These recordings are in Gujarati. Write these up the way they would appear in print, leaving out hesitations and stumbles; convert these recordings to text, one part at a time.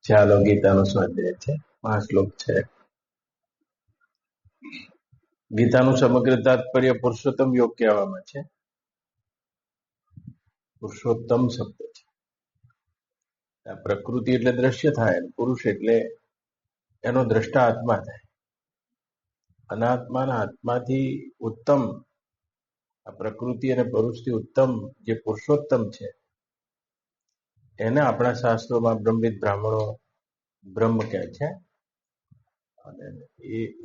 ચાલો ગીતાનો સ્વાધ્યાય છે 5 શ્લોક છે. ગીતાનું સમગ્ર તાત્પર્ય પુરુષોત્તમ યોગ કહેવામાં છે. પુરુષોત્તમ શબ્દ છે. આ પ્રકૃતિ એટલે દ્રશ્ય થાય, પુરુષ એટલે એનો દ્રષ્ટા આત્મા થાય. અનાત્માના આત્માથી ઉત્તમ આ પ્રકૃતિ અને પુરુષથી ઉત્તમ જે પુરુષોત્તમ છે એને આપણા શાસ્ત્રોમાં બ્રહ્મવિદ બ્રાહ્મણો બ્રહ્મ કહે છે. અને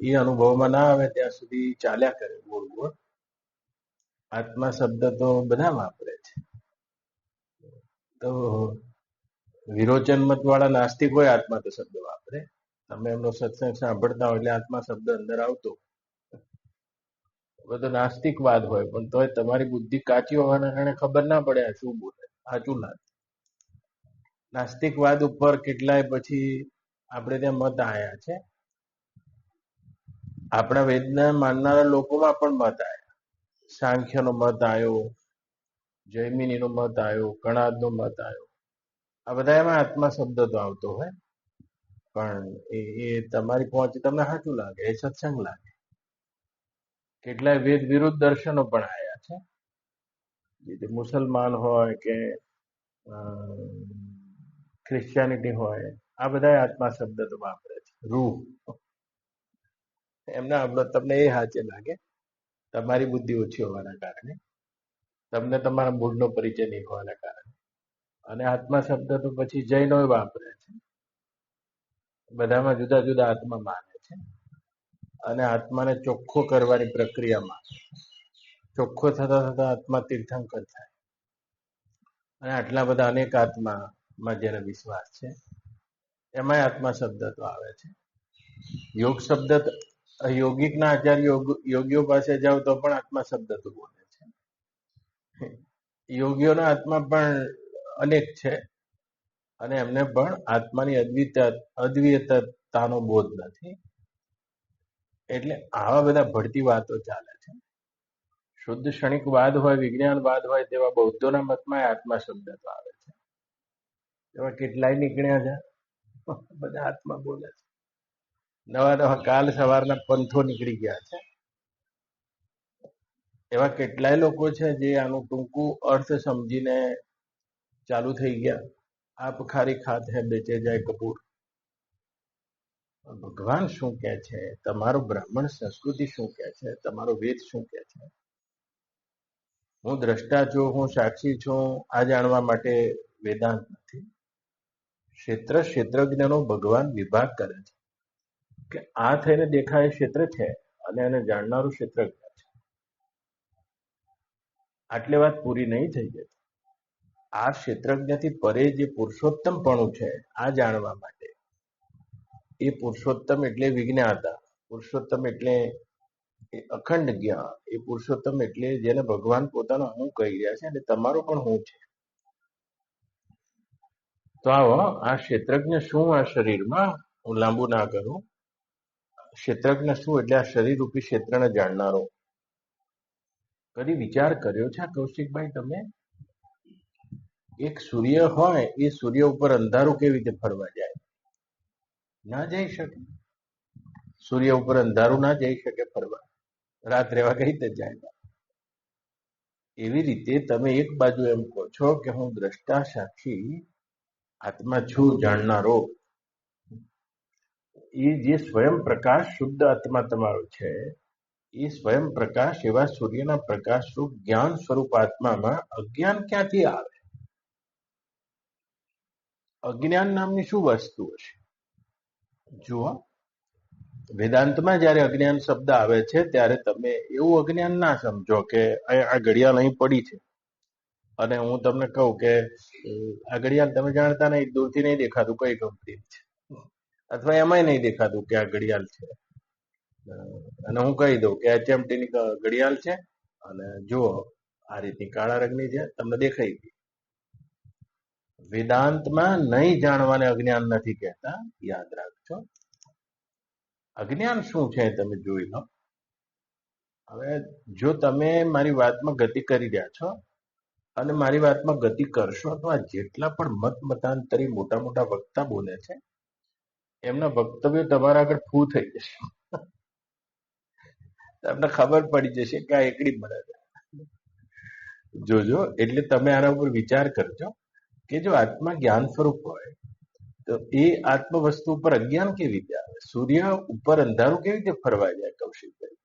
એ અનુભવમાં ના આવે ત્યાં સુધી ચાલ્યા કરે ગોળ ગોળ. આત્મા શબ્દ તો બધા વાપરે છે. તો વિરોચન મત વાળા નાસ્તિક હોય આત્મા તો શબ્દ વાપરે. તમે એમનો સત્સંગ સાંભળતા હોય એટલે આત્મા શબ્દ અંદર આવતો બધો નાસ્તિકવાદ હોય, પણ તોય તમારી બુદ્ધિ કાચી હોવાના કારણે ખબર ના પડે આ શું બોલે, સાચું ના. નાસ્તિકવાદ ઉપર કેટલાય પછી આપણે ત્યાં મત આવ્યા છે. આપણા વેદના માનનારા લોકોમાં પણ મત આવ્યા. સાંખ્યનો મત આવ્યો, જૈમિનીનો મત આવ્યો, કણાદનો મત આવ્યો. આ બધા એમાં આત્મા શબ્દ તો આવતો હોય, પણ એ તમારી પહોંચ તમને સાચું લાગે, એ સત્સંગ લાગે. કેટલાય વેદ વિરુદ્ધ દર્શનો પણ આવ્યા છે. જે મુસલમાન હોય કે ક્રિશ્ચિયાનિટી હોય, આ બધા આત્મા શબ્દ તો વાપરે છે. રૂહ એમના તમને એ સાચે લાગે, તમારી બુદ્ધિ ઓછી હોવાના કારણે, તમને તમારા મૂળનો પરિચય નહીં હોવાના કારણે. અને આત્મા શબ્દ તો પછી જૈનો વાપરે છે. બધામાં જુદા જુદા આત્મા માને છે. અને આત્માને ચોખ્ખો કરવાની પ્રક્રિયામાં ચોખ્ખો થતા થતા આત્મા તીર્થંકર થાય. અને આટલા બધા અનેક આત્મામાં જેને વિશ્વાસ છે એમાં આત્મા શબ્દ તો આવે છે. યોગ શબ્દ યોગિકના આચાર્ય યોગીઓ પાસે જાઓ તો પણ આત્મા શબ્દ તો બોલે છે. યોગીઓનો આત્મા પણ અનેક છે અને એમને પણ આત્માની અદ્વિતીયતાનો બોધ નથી. એટલે આવા બધા ભળતી વાતો ચાલે છે. શુદ્ધ ક્ષણિકવાદ હોય, વિજ્ઞાનવાદ હોય, તેવા બૌદ્ધોના મતમાં આત્મા શબ્દ તો આવે છે. એવા કેટલાય નીકળ્યા છે, બધા આત્મા બોલે છે. નવા નવા કાલ સવારના પંથો નીકળી ગયા છે. એવા કેટલાય લોકો છે જે આનું ટૂંકું અર્થ સમજીને ચાલુ થઈ ગયા. આપ ખારી ખાત હે બેચે જાય કપૂર. ભગવાન શું કહે છે, તમારો બ્રાહ્મણ સંસ્કૃતિ શું કહે છે, તમારો વેદ શું કહે છે. હું દ્રષ્ટા છું, હું સાક્ષી છું, આ જાણવા માટે વેદાંત નથી. ક્ષેત્રજ્ઞનો ભગવાન વિભાગ કરે છે કે આ થઈને દેખાય ક્ષેત્ર છે અને એને જાણનારું ક્ષેત્રજ્ઞ છે. આટલી વાત પૂરી નહીં થઈ જતી. આ ક્ષેત્રજ્ઞથી પરે જે પુરુષોત્તમપણું છે આ જાણવા માટે, એ પુરુષોત્તમ એટલે વિજ્ઞાતા, પુરુષોત્તમ એટલે અખંડ જ્ઞાન, એ પુરુષોત્તમ એટલે જેને ભગવાન પોતાનો હું કહી રહ્યા છે અને તમારો પણ હું છે. તો આવો આ ક્ષેત્રજ્ઞ શું આ શરીરમાં, હું લાંબુ ના કરું. ક્ષેત્રજ્ઞ શું એટલે આ શરીર રૂપી ક્ષેત્રને જાણનારો. કદી વિચાર કર્યો છે કૌશિકભાઈ તમે? એક સૂર્ય હોય, એ સૂર્ય ઉપર અંધારું કેવી રીતે ફરવા જાય? ના જઈ શકે. સૂર્ય ઉપર અંધારું ના જઈ શકે ફરવા. રાત રહેવા કઈ રીતે જાય? એવી રીતે તમે એક બાજુ એમ કહો છો કે હું દ્રષ્ટા સાક્ષી આત્મા છું, જાણનારો. એ જે સ્વયં પ્રકાશ શુદ્ધ આત્મા તમારો છે, એ સ્વયં પ્રકાશ એવા સૂર્યના પ્રકાશ રૂપ જ્ઞાન સ્વરૂપ આત્મામાં અજ્ઞાન ક્યાંથી આવે? અજ્ઞાન નામની શું વસ્તુ હશે? જુઓ, વેદાંતમાં જયારે અજ્ઞાન શબ્દ આવે છે ત્યારે તમે એવું અજ્ઞાન ના સમજો કે આ ઘડિયાળ અહીં પડી છે અને હું તમને કહું કે આ ઘડિયાળ તમે જાણતા નહીં, દૂરથી નહીં દેખાતું કઈ કંપની છે, અથવા એમાંય નહીં દેખાતું કે આ ઘડિયાળ છે, અને હું કહી દઉં કે HMT ની ઘડિયાળ છે અને જુઓ આ રીતની કાળા રંગની છે, તમને દેખાઈ ગઈ. વેદાંતમાં નહીં જાણવાને અજ્ઞાન નથી કહેતા, યાદ રાખજો. અજ્ઞાન શું છે તમે જોઈ લો. હવે જો તમે મારી વાતમાં ગતિ કરી રહ્યા છો અને મારી વાતમાં ગતિ કરશો તો આ જેટલા પણ મતાંતરી મોટા મોટા વક્તા બોલે છે એમના વક્તવ્યો તમારા આગળ ફૂ થઈ જશે. તમને ખબર પડી જશે કે આ એકડી મળે છે. જોજો, એટલે તમે આના ઉપર વિચાર કરજો કે જો આત્મા જ્ઞાન સ્વરૂપ હોય તો એ આત્મ વસ્તુ ઉપર અજ્ઞાન કેવી રીતે આવે? સૂર્ય ઉપર અંધારું કેવી રીતે ફરવા જાય? કૌશિકભાઈ,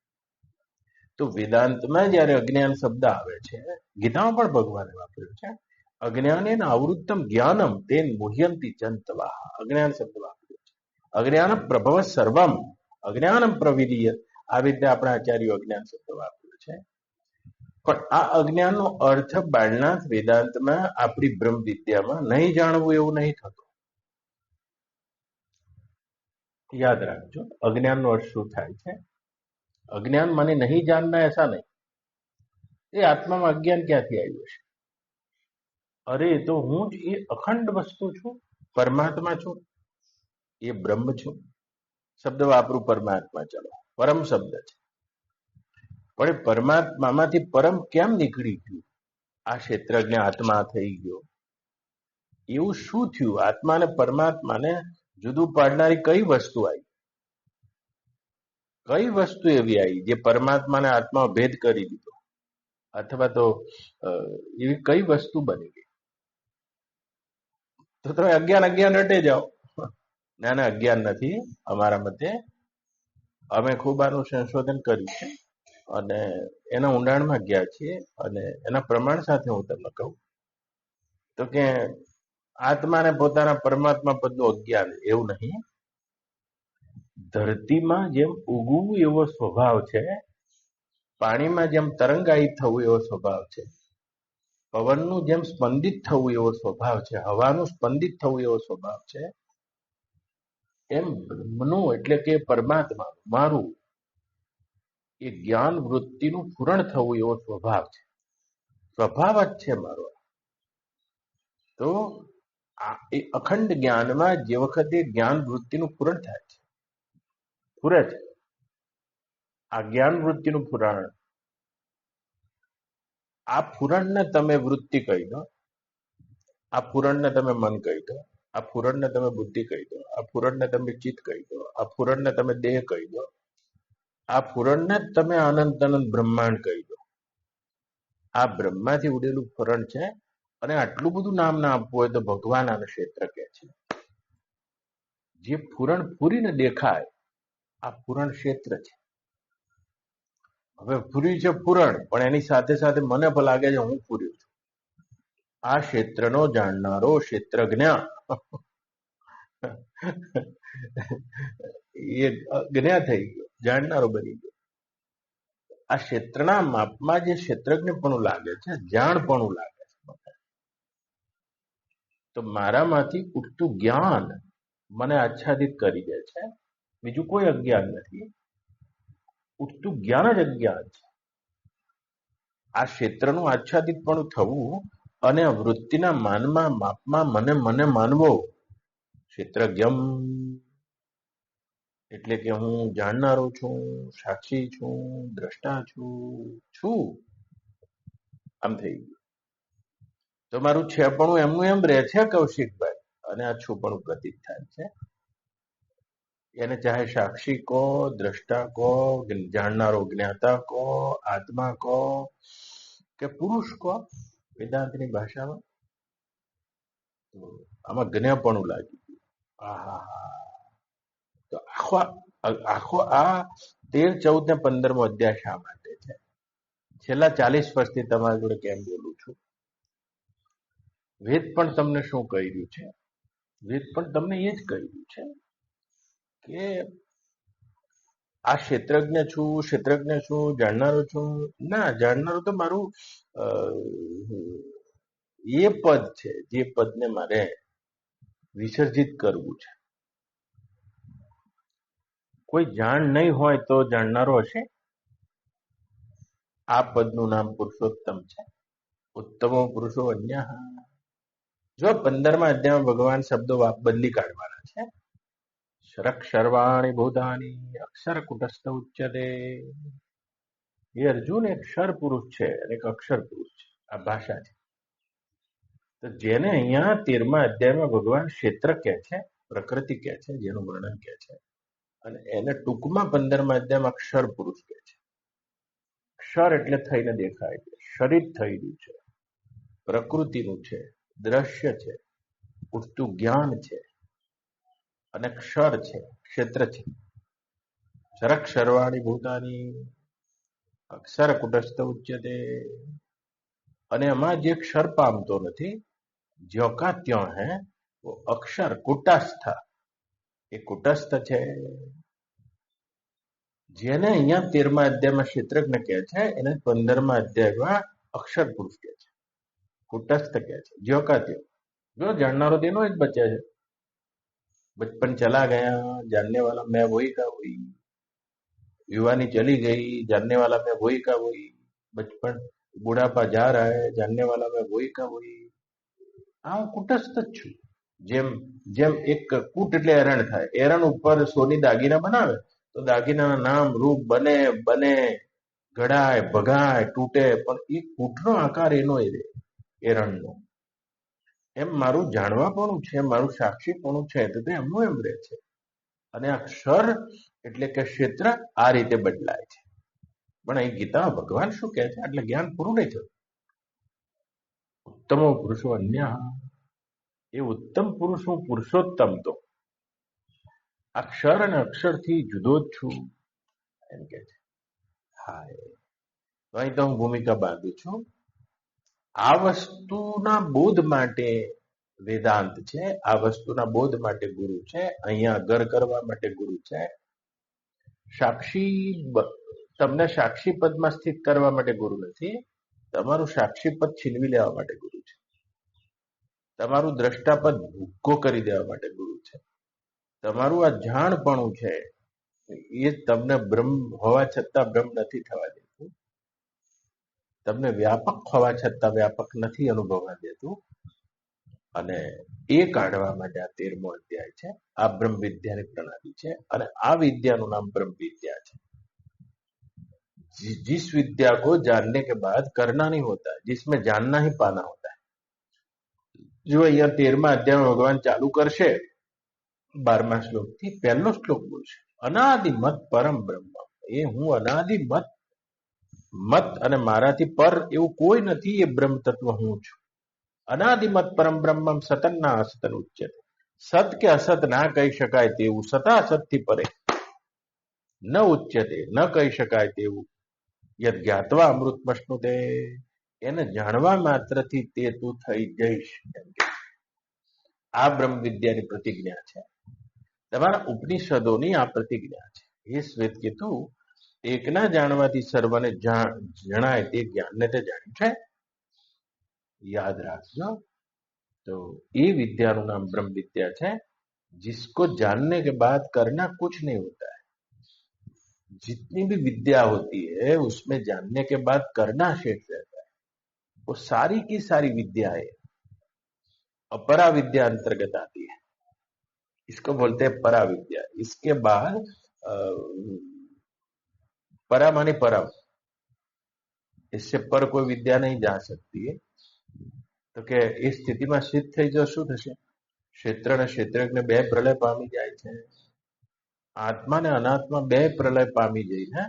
તો વેદાંતમાં જયારે અજ્ઞાન શબ્દ આવે છે, ગીતામાં પણ ભગવાને વાપર્યો છે, અજ્ઞાનેન આવૃત્તમ જ્ઞાનમ તેન મુહ્યંતિ જંતવાહ. અજ્ઞાન શબ્દ વાપર્યો છે. અજ્ઞાન પ્રભવ સર્વમ અજ્ઞાનમ પ્રવિલીય. આવી રીતે આપણા આચાર્યો અજ્ઞાન શબ્દ વાપર્યો છે. પણ આ અજ્ઞાનનો અર્થ બાળનાથ વેદાંતમાં આપણી બ્રહ્મ વિદ્યામાં નહીં જાણવું એવું નહીં થતું. યાદ રાખજો, અજ્ઞાનનો અર્થ શું થાય છે? અજ્ઞાન મને નહીં જાણના એસા નહીં. એ આત્મામાં અજ્ઞાન ક્યાંથી આવ્યું છે? અરે તો હું જ એ અખંડ વસ્તુ છું, પરમાત્મા છું, એ બ્રહ્મ છું. શબ્દ વાપરું પરમાત્મા, ચલો પરમ શબ્દ છે, પણ એ પરમાત્મામાંથી પરમ કેમ નીકળી ગયું? આ ક્ષેત્રજ્ઞ આત્મા થઈ ગયો, એવું શું થયું? આત્મા અને પરમાત્માને જુદું પાડનારી કઈ વસ્તુ આવી? કઈ વસ્તુ એવી આવી જે પરમાત્માને આત્મા ભેદ કરી દીધો? અથવા તો એવી કઈ વસ્તુ બની ગઈ? તો તમે અજ્ઞાન અજ્ઞાન રટે જાઓ. ના ના, અજ્ઞાન નથી અમારા મતે. અમે ખૂબ આનું સંશોધન કર્યું છે અને એના ઊંડાણમાં ગયા છીએ. અને એના પ્રમાણ સાથે હું તમને કહું તો કે આત્માને પોતાના પરમાત્મા પદનું અજ્ઞાન એવું નહીં. ધરતીમાં જેમ ઉગવું એવો સ્વભાવ છે, પાણીમાં જેમ તરંગાયિત થવું એવો સ્વભાવ છે, પવનનું જેમ સ્પંદિત થવું એવો સ્વભાવ છે, હવાનું સ્પંદિત થવું એવો સ્વભાવ છે, એમ બ્રહ્મનું એટલે કે પરમાત્મા મારું એ જ્ઞાન વૃત્તિનું પૂરણ થવું એવો સ્વભાવ છે. સ્વભાવ જ છે મારો. તો એ અખંડ જ્ઞાનમાં જે વખતે જ્ઞાન વૃત્તિનું પૂરણ થાય છે, પૂરે છે, આ જ્ઞાન વૃત્તિનું પુરાણ, આ પૂરણને તમે વૃત્તિ કહી દો, આ પૂરણને તમે મન કહી દો, આ પૂરણને તમે બુદ્ધિ કહી દો, આ પૂરણને તમે ચિત્ત કહી દો, આ પૂરણને તમે દેહ કહી દો, આ પૂરણને જ તમે અનંત અનંત બ્રહ્માંડ કહી દો. આ બ્રહ્માથી ઉડેલું પૂરણ છે. અને આટલું બધું નામ ના આપવું હોય તો ભગવાન આને ક્ષેત્ર કહે છે. જે પૂરણ પૂરીને દેખાય, આ પૂરણ ક્ષેત્ર છે. હવે પૂરી છે પૂરણ, પણ એની સાથે સાથે મને પણ લાગે છે હું પૂર્યું છું. આ ક્ષેત્રનો જાણનારો ક્ષેત્રજ્ઞ એ જ્ઞ થઈ ગયો, જાણનારો બની ગયો. આ ક્ષેત્રના માપમાં જે ક્ષેત્રજ્ઞપણું લાગે છે, જાણપણું લાગે છે, તો મારામાંથી ઉઠતું જ્ઞાન મને આચ્છાદિત કરી દે છે. બીજું કોઈ અજ્ઞાન નથી, ઉઠતું જ્ઞાન જ અજ્ઞાન છે. આ ક્ષેત્રનું આચ્છાદિતપણું થવું અને વૃત્તિના માનમાં માપમાં મને મને માનવો, ક્ષેત્રજ્ઞમ એટલે કે હું જાણનારો છું, સાક્ષી છું, દ્રષ્ટા છું. આમ થઈ ગયું. તો મારું છેપણું એમનું એમ રહે છે કૌશિકભાઈ, અને આ છુપણું પ્રતીત થાય છે. એને ચાહે સાક્ષી કહો, દ્રષ્ટા કહો, જાણનારો જ્ઞાતા કહો, આત્મા કહો કે પુરુષ કહો, વેદાંતની ભાષામાં. તો આમાં જ્ઞાપણું લાગી ગયું. આહા, તો આખો આ 13, 14 ને 15મો અધ્યાય શા માટે છે? છેલ્લા 40 વર્ષથી તમારી જોડે કેમ બોલું છું? વેદ પણ તમને શું કહી રહ્યું છે? વેદ પણ તમને એ જ કહી રહ્યું છે કે આ ક્ષેત્રજ્ઞ છું, જાણનારો છું. ના, જાણનારો તો મારું એ પદ છે, જે પદને મારે વિસર્જિત કરવું છે. કોઈ જાણ નહીં હોય તો જાણનારો હશે? આ પદનું નામ પુરુષોત્તમ છે. ઉત્તમો પુરુષો અન્ય. જો 15મા અધ્યાયમાં ભગવાન શબ્દો બદલી કાઢવાના છે. શરક સર્વાણી ભૂતાની અક્ષર કુટસ્થ ઉચ્યતે. એ અર્જુન એક ક્ષર પુરુષ છે અને એક અક્ષર પુરુષ છે. આ ભાષા છે. તો જેને અહીંયા 13મા અધ્યાયમાં ભગવાન ક્ષેત્ર કહે છે, પ્રકૃતિ કહે છે, જેનું વર્ણન કહે છે, અને એને ટૂંકમાં 15મા અધ્યાયમાં અક્ષર પુરુષ કહે છે. ક્ષર એટલે થઈને દેખાય છે, શરીર થયેલું છે, પ્રકૃતિનું છે, દ્રશ્ય છે, ઉઠતું જ્ઞાન છે, અને ક્ષર છે, ક્ષેત્ર છે. ક્ષરક્ષરવાણી ભૂતાની અક્ષર કુટસ્થ ઉચ્યતે. અને એમાં જે ક્ષર પામતો નથી, જ્યો કા ત્યો હે, वो અક્ષર કુટસ્થ, એ કુટસ્થ છે. જેને અહીંયા 13મા અધ્યાયમાં ક્ષેત્રજ્ઞ કહે છે, એને 15મા અધ્યાયમાં અક્ષર પુરુષ કહે છે, કુટસ્થ કહે છે. જ્યો કા ત્યો, જો જાણનારો તેનો જ બચે છે. बचपन चला गया, जानने वाला मैं वही का वही. युवानी चली गई, जानने वाला मैं वही का वही. बचपन बुढ़ापा जा रहा है, जानने वाला मैं वही का वही. આ હું કુટસ્થ જ છું. જેમ જેમ એક કૂટ એટલે એરણ થાય, એરણ ઉપર સોની દાગીના બનાવે તો દાગીનાના નામ રૂપ બને બને, ઘડાય ભગાય તૂટે, પણ એ કૂટનો આકાર એનો એ રહે, એરણનો. એમ મારું જાણવાપણું છે, મારું સાક્ષીપણું છે, તો તે એમનું એમ રહે છે. અને આ ક્ષર એટલે કે ક્ષેત્ર આ રીતે બદલાય છે. પણ અહીં ગીતામાં ભગવાન શું કહે છે, એટલે જ્ઞાન પૂરું નહીં થયું. ઉત્તમો પુરુષો અન્ય, એ ઉત્તમ પુરુષ હું પુરુષોત્તમ તો અક્ષર અને અક્ષરથી જુદો જ છું એમ કે છે. હા, તો અહીં તો હું ભૂમિકા બાંધું છું. આ વસ્તુના બોધ માટે વેદાંત છે, આ વસ્તુના બોધ માટે ગુરુ છે, અહીંયા ઘર કરવા માટે ગુરુ છે, સાક્ષી તમને સાક્ષી પદમાં સ્થિત કરવા માટે ગુરુ નથી, તમારું સાક્ષી પદ છીનવી લેવા માટે ગુરુ છે, તમારું દ્રષ્ટાપદ ભૂક્કો કરી દેવા માટે ગુરુ છે. તમારું આ જાણપણું છે એ તમને બ્રહ્મ હોવા છતાં બ્રહ્મ નથી થવા દેતું, તમને વ્યાપક હોવા છતાં વ્યાપક નથી અનુભવવા દેતું. અને એ કાઢવા માટે આ 13મો અધ્યાય છે. આ બ્રહ્મ વિદ્યાની પ્રણાલી છે, અને આ વિદ્યાનું નામ બ્રહ્મ વિદ્યા છે. जिस विद्या को जानने के बाद करना नहीं होता, जिसमें जानना ही पाना होता है. जो અહીંયા 13મા અધ્યાયમાં ભગવાન ચાલુ કરશે 12મા શ્લોકથી, પહેલો શ્લોક બોલશે અનાદિમત પરમ બ્રહ્મ. એ હું અનાદિમત, મત અને મારાથી પર એવું કોઈ નથી, એ બ્રહ્મ તત્વ હું છું. અનાદિમત પરમ બ્રહ્મમ સતન્ના અસતન ઉચ્યતે. સત કે અસત ના કહી શકાય તેવું, સતા અસતથી પરે ન ઉચ્યતે, ન કહી શકાય તેવું. યદ જ્ઞાત્વા અમૃતમશ્નુતે, એને જાણવા માત્રથી તે તું થઈ જઈશ. આ બ્રહ્મ વિદ્યાની પ્રતિજ્ઞા છે, તમારા ઉપનિષદોની આ પ્રતિજ્ઞા છે. એ શ્વેત કીધું એકના જાણવાથી સર્વને જણાય તે જ્ઞાનને તે જાણ્યું છે, યાદ રાખજો. તો એ વિદ્યાનું નામ બ્રહ્મ વિद्या છે. जिसको जानने के बाद करना कुछ नहीं होता है. जितनी भी विद्या होती है उसमें जानने के बाद करना शेष रहता है. वो सारी की सारी विद्याएं अपरा विद्या अंतर्गत आती है, इसको बोलते हैं परा विद्या. इसके बाद परा माने परम, इससे पर कोई विद्या नहीं जा सकती है. તો કે એ સ્થિતિમાં સિદ્ધ થઈ જો શું થશે? ક્ષેત્ર અને ક્ષેત્રજ્ઞ બે પ્રલય પામી જાય છે, આત્મા ને અનાત્મા બે પ્રલય પામી જઈને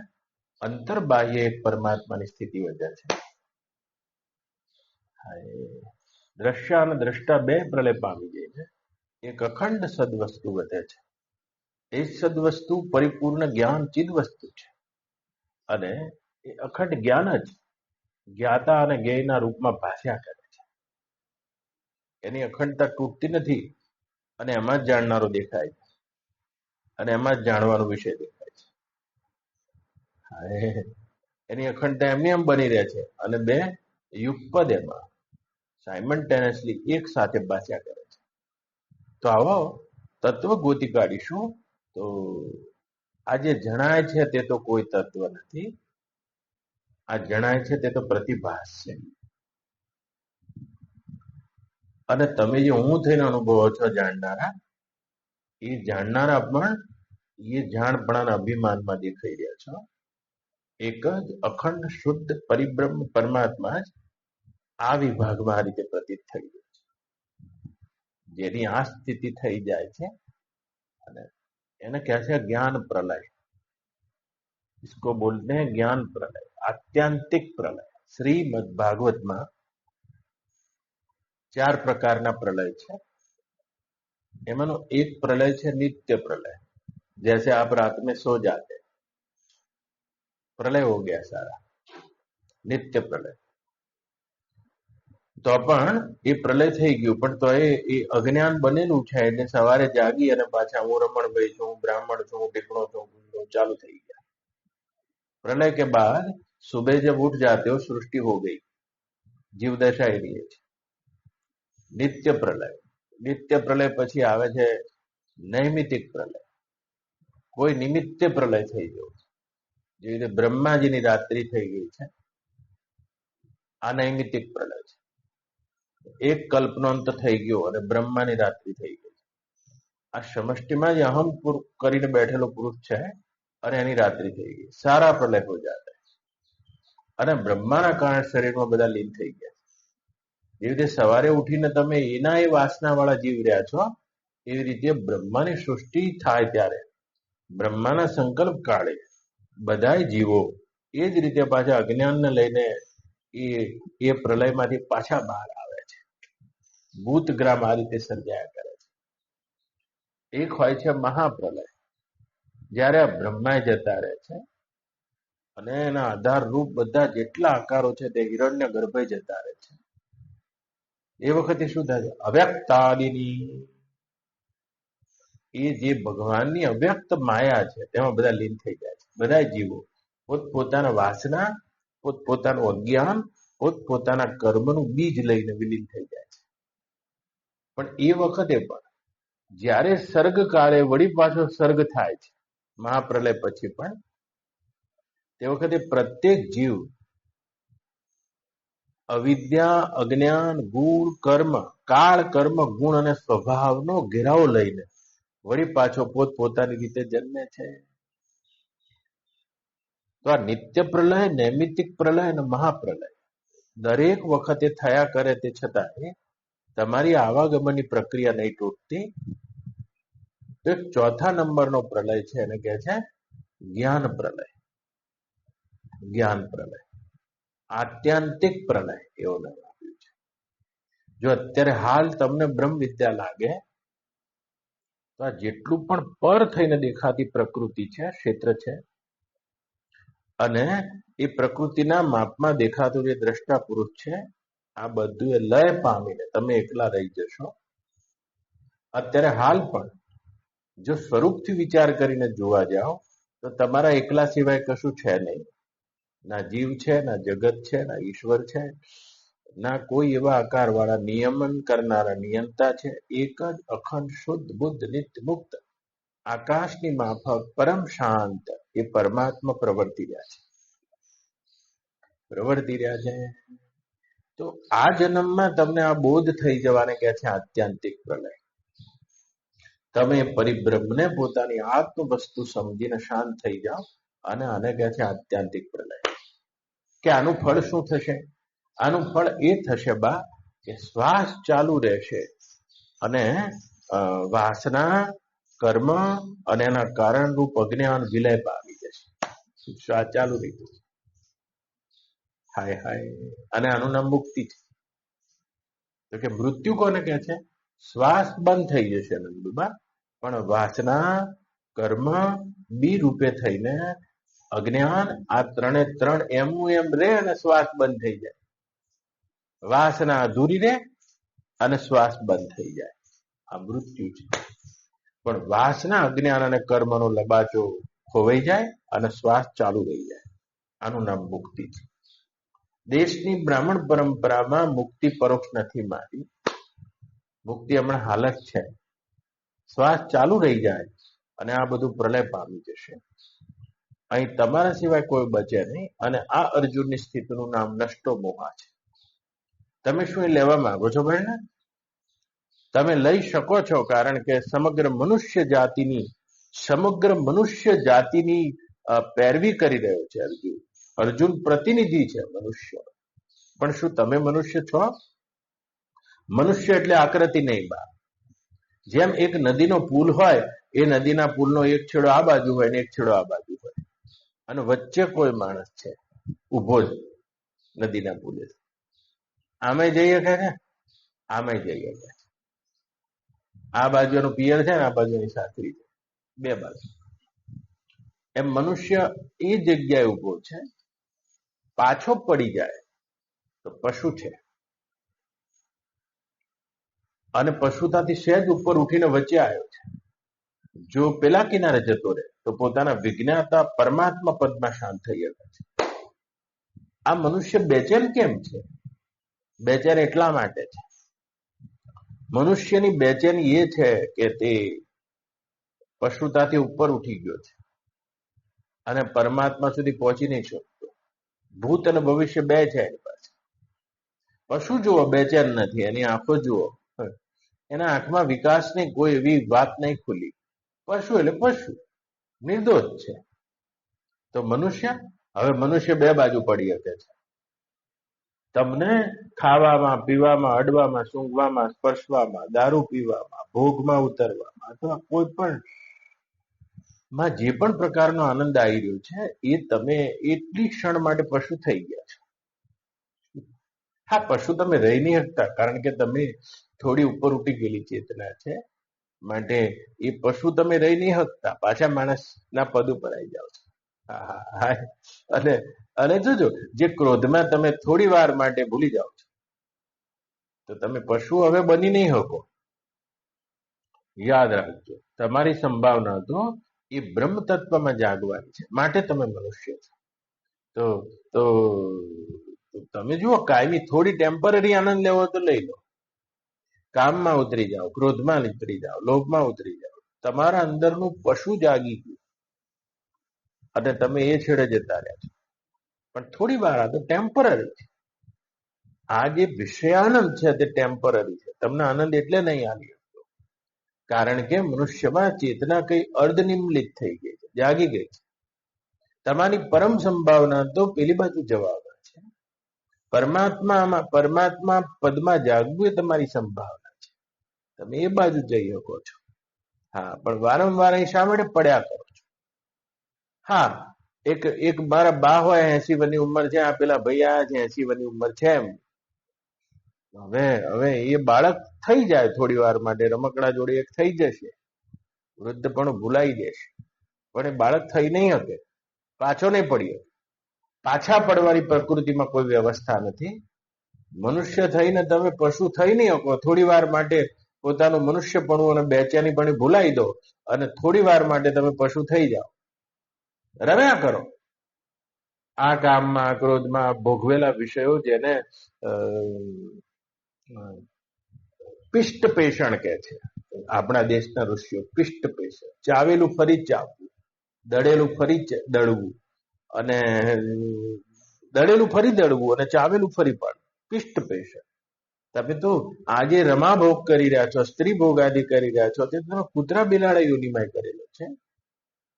અંતર બાહ્ય એક પરમાત્માની સ્થિતિ વધે છે. દ્રશ્ય અને દ્રષ્ટા બે પ્રલય પામી જઈને એક અખંડ સદવસ્તુ વધે છે. એ સદવસ્તુ પરિપૂર્ણ જ્ઞાન ચિદ વસ્તુ છે, અને એ અખંડ જ્ઞાન જ જ્ઞાતા અને જ્ઞેયના રૂપમાં ભાષ્યા કરે છે. એની અખંડતા તૂટતી નથી, અને એમાં જ જાણનારો દેખાય છે, અને એમાં જ જાણવાનો વિષય દેખાય છે. એની અખંડતા એમની એમ બની રહે છે, અને બે યુગપદ એમાં સાયમલ્ટેનિયસલી એક સાથે ભાષ્યા કરે છે. તો આવો તત્વ ગોતી કાઢીશું. તો આ જે જણાય છે તે તો કોઈ તત્વ નથી, આ જણાય છે તે તો પ્રતિભાસ છે. અને તમે જે હું થઈને અનુભવો છો જાણનારા, એ જાણનારા પણ એ જાણપણાના અભિમાનમાં દેખાઈ રહ્યા છો. એક જ અખંડ શુદ્ધ પરિબ્રહ્મ પરમાત્મા જ આ વિભાગમાં આ રીતે પ્રતીત થઈ ગયો છે. જેની આ સ્થિતિ થઈ જાય છે અને એને કહે છે જ્ઞાન પ્રલય. इसको बोलते हैं ज्ञान प्रलय, आत्यांतिक प्रलय. श्रीमद् भागवतમાં 4 પ્રકારના પ્રલય છે. એમાંનો એક પ્રલય છે नित्य प्रलय. जैसे आप रात में सो जाते, प्रलय हो गया सारा, नित्य प्रलय. તો પણ એ પ્રલય થઈ ગયું, પણ તો એ અજ્ઞાન બનેલું છે એટલે સવારે જાગી અને પાછા હું રમણભાઈ છું, બ્રાહ્મણ છું, ટીકણો છું, ચાલુ થઈ ગયા. प्रलय के बाद सुबह जब उठ जाते हो सृष्टि हो गई, जीव दशा એ રહી છે. નિત્ય પ્રલય. નિત્ય પ્રલય પછી આવે છે નૈમિતિક પ્રલય. કોઈ નિમિત્તે પ્રલય થઈ ગયો, જેવી રીતે બ્રહ્માજીની રાત્રિ થઈ ગઈ છે, આ નૈમિતિક પ્રલય છે. એક કલ્પનો અંત થઈ ગયો અને બ્રહ્માની રાત્રિ થઈ ગઈ. આ સમષ્ટિમાં જ અહમ કરીને બેઠેલો પુરુષ છે અને એની રાત્રિ થઈ ગઈ, સારા પ્રલય હો જાતા. અને બ્રહ્માના કારણે શરીરમાં બધા લીન થઈ ગયા. એવી રીતે સવારે ઉઠીને તમે એના એ વાસના વાળા જીવ રહ્યા છો, એવી રીતે બ્રહ્માની સૃષ્ટિ થાય ત્યારે બ્રહ્માના સંકલ્પ કાળે બધા જીવો એ જ રીતે પાછા અજ્ઞાનને લઈને એ પ્રલયમાંથી પાછા બહાર આવે છે. ભૂતગ્રામ આ રીતે સર્જાયા કરે છે. એક હોય છે મહાપ્રલય, જ્યારે આ બ્રહ્મા જતા રહે છે અને એના આધાર રૂપ બધા જેટલા આકારો છે તે હિરણ્ય ગર્ભે જતા રહે છે. એ વખતે શું થાય છે? અવ્યક્તાદિની, એ જે ભગવાનની અવ્યક્ત માયા છે તેમાં બધા લીન થઈ જાય છે. બધા જીવો પોતપોતાના વાસના, પોતપોતાનું અજ્ઞાન, પોતપોતાના કર્મનું બીજ લઈને વિલીન થઈ જાય છે. પણ એ વખતે પણ જ્યારે સર્ગ કાળે વળી પાછો સર્ગ થાય છે મહાપ્રલય પછી પણ, તે વખતે પ્રત્યેક જીવ અવિદ્યા, અજ્ઞાન, ગુણ, કર્મ, કાળ, કર્મ, ગુણ અને સ્વભાવનો ઘેરાવો લઈને વળી પાછો પોતપોતાની રીતે જન્મે છે. તો આ નિત્ય પ્રલય, નૈમિતિક પ્રલય અને મહાપ્રલય દરેક વખતે થયા કરે, તે છતાં તમારી આવાગમનની પ્રક્રિયા નહીં તૂટતી. એક ચોથા નંબરનો પ્રલય છે, એને કહે છે જ્ઞાન પ્રલય. જ્ઞાન પ્રલય, આત્યંતિક પ્રલય એવો નામ આપ્યું છે. જો અત્યારે હાલ તમને બ્રહ્મ વિદ્યા લાગે તો આ જેટલું પણ પર થઈને દેખાતી પ્રકૃતિ છે, ક્ષેત્ર છે, અને એ પ્રકૃતિના માપમાં દેખાતું જે દ્રષ્ટા પુરુષ છે, આ બધું એ લય પામીને તમે એકલા રહી જશો. અત્યારે હાલ પણ જો સ્વરૂપથી વિચાર કરીને જોવા જાઓ તો તમારા એકલા સિવાય કશું છે નહીં. ના જીવ છે, ના જગત છે, ના ઈશ્વર છે, ના કોઈ એવા આકાર વાળા નિયમન કરનારા નિયંતા છે. એક જ અખંડ શુદ્ધ બુદ્ધ નિત્ય મુક્ત આકાશની માફક પરમ શાંત એ પરમાત્મા પ્રવર્તી રહ્યા છે. તો આ જન્મમાં તમને આ બોધ થઈ જવાને કહે છે આત્યંતિક પ્રલય. તમે પરિબ્રહ્મને પોતાની આત્મ વસ્તુ સમજીને શાંત થઈ જાઓ, અને આને કહે છે આત્યંતિક પ્રલય. કે આનું ફળ શું થશે? આનું ફળ એ થશે બા કે શ્વાસ ચાલુ રહેશે અને વાસના, કર્મ અને એના કારણરૂપ અજ્ઞાન વિલય પામી જશે. શ્વાસ ચાલુ રહી જશે. હાય હાય, અને આનું નામ મુક્તિ છે. તો કે મૃત્યુ કોને કહે છે? શ્વાસ બંધ થઈ જશે નંદુબા, પણ વાસના, કર્મ બી રૂપે થઈને અજ્ઞાન, આ ત્રણે ત્રણ એમનું એમ રે અને શ્વાસ બંધ થઈ જાય. વાસના અધૂરી રે અને શ્વાસ બંધ થઈ જાય. આ મૃત્યુ છે. પણ વાસના, અજ્ઞાન અને કર્મનો લબાચો ખોવાઈ જાય અને શ્વાસ ચાલુ રહી જાય. આનું નામ મુક્તિ છે. દેશની બ્રાહ્મણ પરંપરામાં મુક્તિ પરોક્ષ નથી માની. મુક્તિ હમણાં હાલત છે. શ્વાસ ચાલુ રહી જાય અને આ બધું પ્રલય પામી જશે. અહીં તમારા સિવાય કોઈ બચે નહીં. અને આ અર્જુનની સ્થિતિનું નામ નષ્ટો મોહા છે. તમે શું એ લેવા માંગો છો બહેન? તમે લઈ શકો છો, કારણ કે સમગ્ર મનુષ્ય જાતિની પેરવી કરી રહ્યો છે અર્જુન. અર્જુન પ્રતિનિધિ છે મનુષ્ય. પણ શું તમે મનુષ્ય છો? મનુષ્ય એટલે આકૃતિ નહીં બા. જેમ એક નદીનો પુલ હોય એ નદીના પુલનો એક છેડો આ બાજુ હોય ને એક છેડો આ બાજુ હોય, અને વચ્ચે કોઈ માણસ છે ઉભો જ નદીના પુલે. આમે જઈએ કે આમે જઈએ કે આ બાજુ એનું પિયર છે ને આ બાજુની સાસરી છે, બે બાજુ. એમ મનુષ્ય એ જગ્યાએ ઉભો છે, પાછો પડી જાય તો પશુ છે, અને પશુતાથી સહેજ ઉપર ઉઠીને વચ્ચે આવ્યો છે. જો પેલા કિનારે જતો રહે તો પોતાના વિજ્ઞાતા પરમાત્મા પદમાં શાંત થઈ શકે છે. આ મનુષ્ય બેચેન કેમ છે? બેચેન એટલા માટે છે, મનુષ્યની બેચેની એ છે કે તે પશુતાથી ઉપર ઉઠી ગયો છે અને પરમાત્મા સુધી પહોંચી નહીં શકતો. ભૂત અને ભવિષ્ય બે છે એની પાસે. પશુ જુઓ બેચેન નથી, એની આંખો જુઓ, એના આંખમાં વિકાસની કોઈ એવી વાત નહીં ખુલી. પશુ એટલે પશુ, નિર્દોષ છે. તો મનુષ્ય, હવે મનુષ્ય બે બાજુ પડી શકે છે. તમને ખાવામાં, પીવામાં, અડવામાં, સૂંઘવામાં, સ્પર્શવામાં, દારૂ પીવામાં, ભોગમાં ઉતરવામાં, અથવા કોઈ પણ માં જે પણ પ્રકારનો આનંદ આવી રહ્યો છે એ તમે એટલી ક્ષણ માટે પશુ થઈ ગયા છો. હા, પશુ તમે રહી નહીં શકતા, કારણ કે તમે થોડી ઉપર ઉઠી ગયેલી ચેતના છે, માટે એ પશુ તમે રહી નહીં શકતા, પાછા માણસના પદ ઉપર આવી જાઓ છો. અને અને જોજો, જે ક્રોધમાં તમે થોડી વાર માટે ભૂલી જાઓ છો તો તમે પશુ હવે બની નહીં શકો. યાદ રાખજો, તમારી સંભાવના તો એ બ્રહ્મ તત્વમાં જાગવાની છે, માટે તમે મનુષ્ય છો. તો તો તમે જુઓ, કાયમી થોડી ટેમ્પરરી આનંદ લેવો તો લઈ લો. કામમાં ઉતરી જાઓ, ક્રોધમાં ઉતરી જાઓ, લોભમાં ઉતરી જાઓ, તમારા અંદરનું પશુ જાગી ગયું અને તમે એ છેડે જતા રહ્યા છો. પણ થોડી વાર આ તો ટેમ્પરરી છે. આ જે વિષયાનંદ છે તે ટેમ્પરરી છે. તમને આનંદ એટલે નહીં આવી શકતો, કારણ કે મનુષ્યમાં ચેતના કઈ અર્ધનિર્મિત થઈ ગઈ છે, જાગી ગઈ છે. તમારી પરમ સંભાવના તો પેલી બાજુ જવાના છે. પરમાત્મા પદમાં જાગવું એ તમારી સંભાવના છે. તમે એ બાજુ જઈ શકો છો. હા, પણ વારંવાર અહીં શા માટે પડ્યા કરો છો? હા, એક મારા બા હોય, 80 વર્ષની ઉંમર છે, આ પેલા ભાઈ આ છે 80 વર્ષની ઉંમર છે, એમ હવે એ બાળક થઈ જાય થોડી વાર માટે, રમકડા જોડે એક થઈ જશે, વૃદ્ધ પણ ભૂલાઈ જશે, પણ એ બાળક થઈ નહીં શકે, પાછો નહીં પડી શકે. પાછા પડવાની પ્રકૃતિમાં કોઈ વ્યવસ્થા નથી. મનુષ્ય થઈને તમે પશુ થઈ નહીં શકો. થોડી વાર માટે પોતાનું મનુષ્યપણું અને બેચેની પણ ભૂલાઈ દો અને થોડી વાર માટે તમે પશુ થઈ જાઓ, રમ્યા કરો આ કામમાં, ક્રોધમાં, ભોગવેલા વિષયો, જેને પિષ્ટ પેષણ કે છે આપણા દેશના ઋષિઓ. પિષ્ટ પેષણ, ચાવેલું ફરી ચાવવું, દળેલું ફરી દળવું, અને દળેલું ફરી દળવું અને ચાવેલું ફરી પાડવું, પિષ્ટ પેષણ. તમે તો આજે રમા ભોગ કરી રહ્યા છો, સ્ત્રી ભોગ આદિ કરી રહ્યા છો, તે તમે કૂતરા બિલાડા યોનિમય કરેલો છે.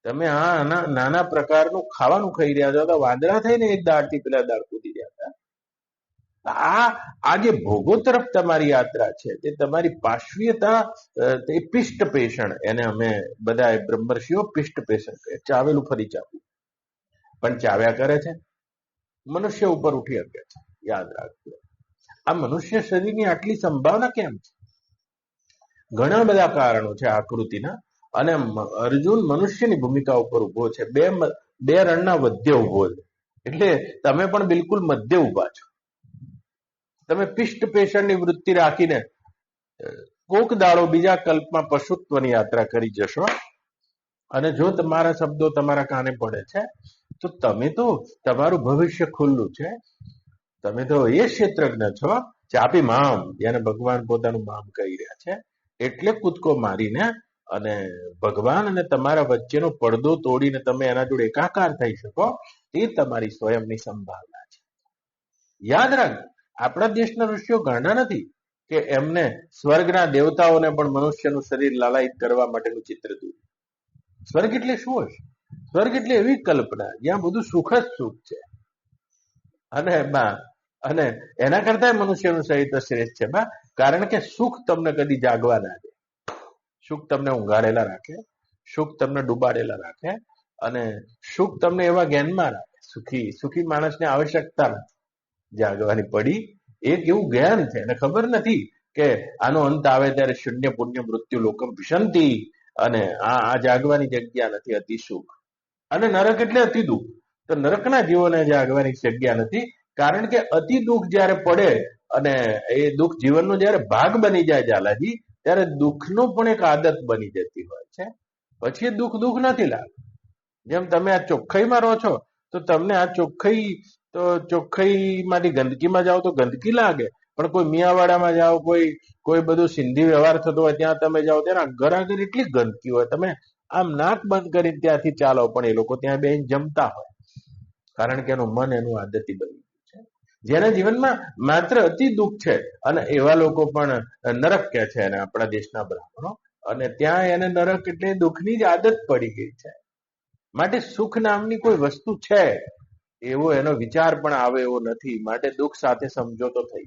તમે આ નાના પ્રકારનું ખાવાનું ખાઈ રહ્યા છો, તો વાંદરા થઈને એક દાળથી પેલા દાળ કૂદી રહ્યા હતા. આ જે ભોગો તરફ તમારી યાત્રા છે, તે તમારી પાશ્વીયતા, તે પિષ્ટ પેષણ, એને અમે બધા બ્રહ્મર્ષિઓ પિષ્ટ પેષણ કહે. ચાવેલું ફરી ચાવવું, પણ ચાવ્યા કરે છે. મનુષ્ય ઉપર ઉઠી શકે છે, યાદ રાખજો. આ મનુષ્ય શરીરની આટલી સંભાવના કેમ છે? ઘણા બધા કારણો છે આકૃતિના. અને અર્જુન મનુષ્યની ભૂમિકા ઉપર ઉભો છે, બે રણના મધ્ય ઉભો છે. એટલે તમે પણ બિલકુલ મધ્ય ઉભા છો. તમે પિષ્ટ પેષણની વૃત્તિ રાખીને કોક દાડો બીજા કલ્પમાં પશુત્વની યાત્રા કરી જશો, અને જો તમારા શબ્દો તમારા કાને પડે છે તો તમે તો, તમારું ભવિષ્ય ખુલ્લું છે. તમે તો એ ક્ષેત્રજ્ઞ છો, ચાપી મામ, જેને ભગવાન પોતાનું મામ કહી રહ્યા છે. એટલે કૂદકો મારીને અને ભગવાન અને તમારા વચ્ચેનો પડદો તોડીને તમે એના જોડે એકાકાર થઈ શકો, તે તમારી સ્વયંની સંભાવના છે. યાદ રાખજો, આપણા દેશના ઋષિઓ ગાંડા નથી કે એમને સ્વર્ગના દેવતાઓને પણ મનુષ્યનું શરીર લાલાયિત કરવા માટેનું ચિત્ર દોર્યું. સ્વર્ગ એટલે શું હશે? સ્વર્ગ એટલે એવી કલ્પના જ્યાં બધું સુખ જ સુખ છે, અને એના કરતા મનુષ્યનું શરીર તો શ્રેષ્ઠ છે કારણ કે સુખ તમને કદી જાગવા ના દે, સુખ તમને ઊંઘાડેલા રાખે. સુખ તમને ડૂબાડેલા રાખે અને સુખ તમને એવા જ્ઞાનમાં રાખે. સુખી માણસને આવશ્યકતા નથી જાગવાની પડી. એક એવું જ્ઞાન છે અને ખબર નથી કે આનો અંત આવે ત્યારે શૂન્ય પુણ્ય મૃત્યુ લોકમ ભિષંતી, અને આ જાગવાની જગ્યા નથી અતિ સુખ. અને નરક એટલે અતિ દુઃખ. તો નરકના જીવોને જાગવાની જગ્યા નથી, કારણ કે અતિ દુઃખ જયારે પડે અને એ દુઃખ જીવનનો જયારે ભાગ બની જાય ઝાલાજી, ત્યારે દુઃખનો પણ એક આદત બની જતી હોય છે. પછી એ દુઃખ નથી લાગતું. જેમ તમે આ ચોખ્ખાઈમાં રહો છો તો તમને આ ચોખ્ખાઈમાંથી ગંદકીમાં જાઓ તો ગંદકી લાગે, પણ કોઈ મિયાવાડામાં જાઓ, કોઈ બધું સિંધી વ્યવહાર થતો હોય ત્યાં તમે જાઓ, ત્યાં ઘર આગળ એટલી ગંદકી હોય, તમે આમ નાક બંધ કરીને ત્યાંથી ચાલો પણ એ લોકો ત્યાં બેસીને જમતા હોય, કારણ કે એનું મન એનું આદતી બની ગયું છે. જેના જીવનમાં માત્ર અતિ દુઃખ છે અને એવા લોકો પણ નરક કહે છે, અને આપણા દેશના બ્રાહ્મણો, અને ત્યાં એને નરક એટલે દુઃખની જ આદત પડી ગઈ છે. માટે સુખ નામની કોઈ વસ્તુ છે એવો એનો વિચાર પણ આવે એવો નથી. માટે દુઃખ સાથે સમજોતો થઈ.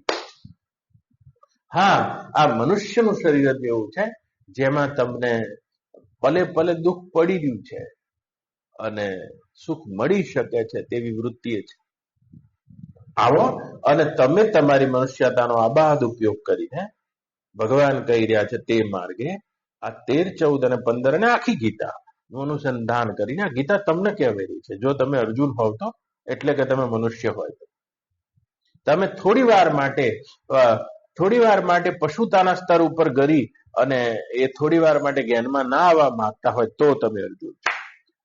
હા, આ મનુષ્યનું શરીર જ એવું છે જેમાં તમને પલે પલે દુઃખ પડી રહ્યું છે અને સુખ મળી શકે છે તેવી વૃત્તિ છે. આવો અને તમે તમારી મનુષ્યતાનો આબાદ ઉપયોગ કરીને ભગવાન કહી રહ્યા છે તે માર્ગે આ 13, 14 અને 15 અને આખી ગીતા નું અનુસંધાન કરીને આ ગીતા તમને કહેવાય રહી છે. જો તમે અર્જુન હોવ તો, એટલે કે તમે મનુષ્ય હોય તો, તમે થોડી વાર માટે પશુતાના સ્તર ઉપર ગરી અને એ થોડી વાર માટે જ્ઞાનમાં ના આવવા માંગતા હોય તો તમે અર્જુન.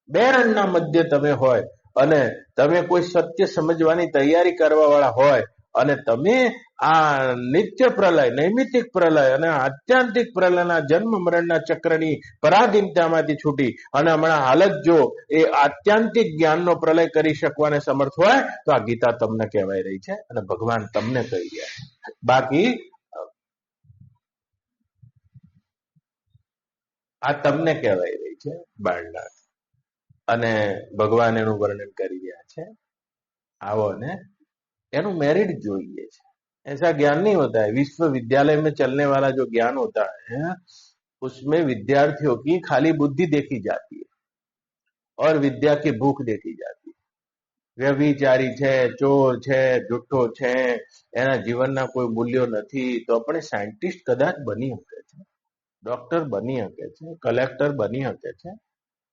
બે રણના મધ્ય તમે હોય અને તમે કોઈ સત્ય સમજવાની તૈયારી કરવા વાળા હોય અને તમે આ નિત્ય પ્રલય, નૈમિતિક પ્રલય અને આત્યંતિક પ્રલયના જન્મ મરણના ચક્રની પરાધીનતામાંથી છૂટી અને હમણાં હાલત જો એ આત્યંતિક જ્ઞાનનો પ્રલય કરી શકવાને સમર્થ હોય તો આ ગીતા તમને કહેવાય રહી છે અને ભગવાન તમને કહી રહ્યા છે. બાકી આ તમને કહેવાય રહી છે બાળનાથ, અને ભગવાન એનું વર્ણન કરી રહ્યા છે. आओ ने एनु मेरिट જોઈએ છે. ऐसा ज्ञान नहीं होता है. विश्वविद्यालय में चलने वाला जो ज्ञान होता है उसमें विद्यार्थियों की खाली बुद्धि देखी जाती है और विद्या की भूख देखी जाती है. व्यभिचारी છે, ચોર છે, જુઠ્ઠો છે, એના જીવનના કોઈ મૂલ્યો નથી, તો આપણે સાયન્ટિસ્ટ કદાચ બની શકે છે, ડોક્ટર બની શકે છે, કલેક્ટર બની શકે છે.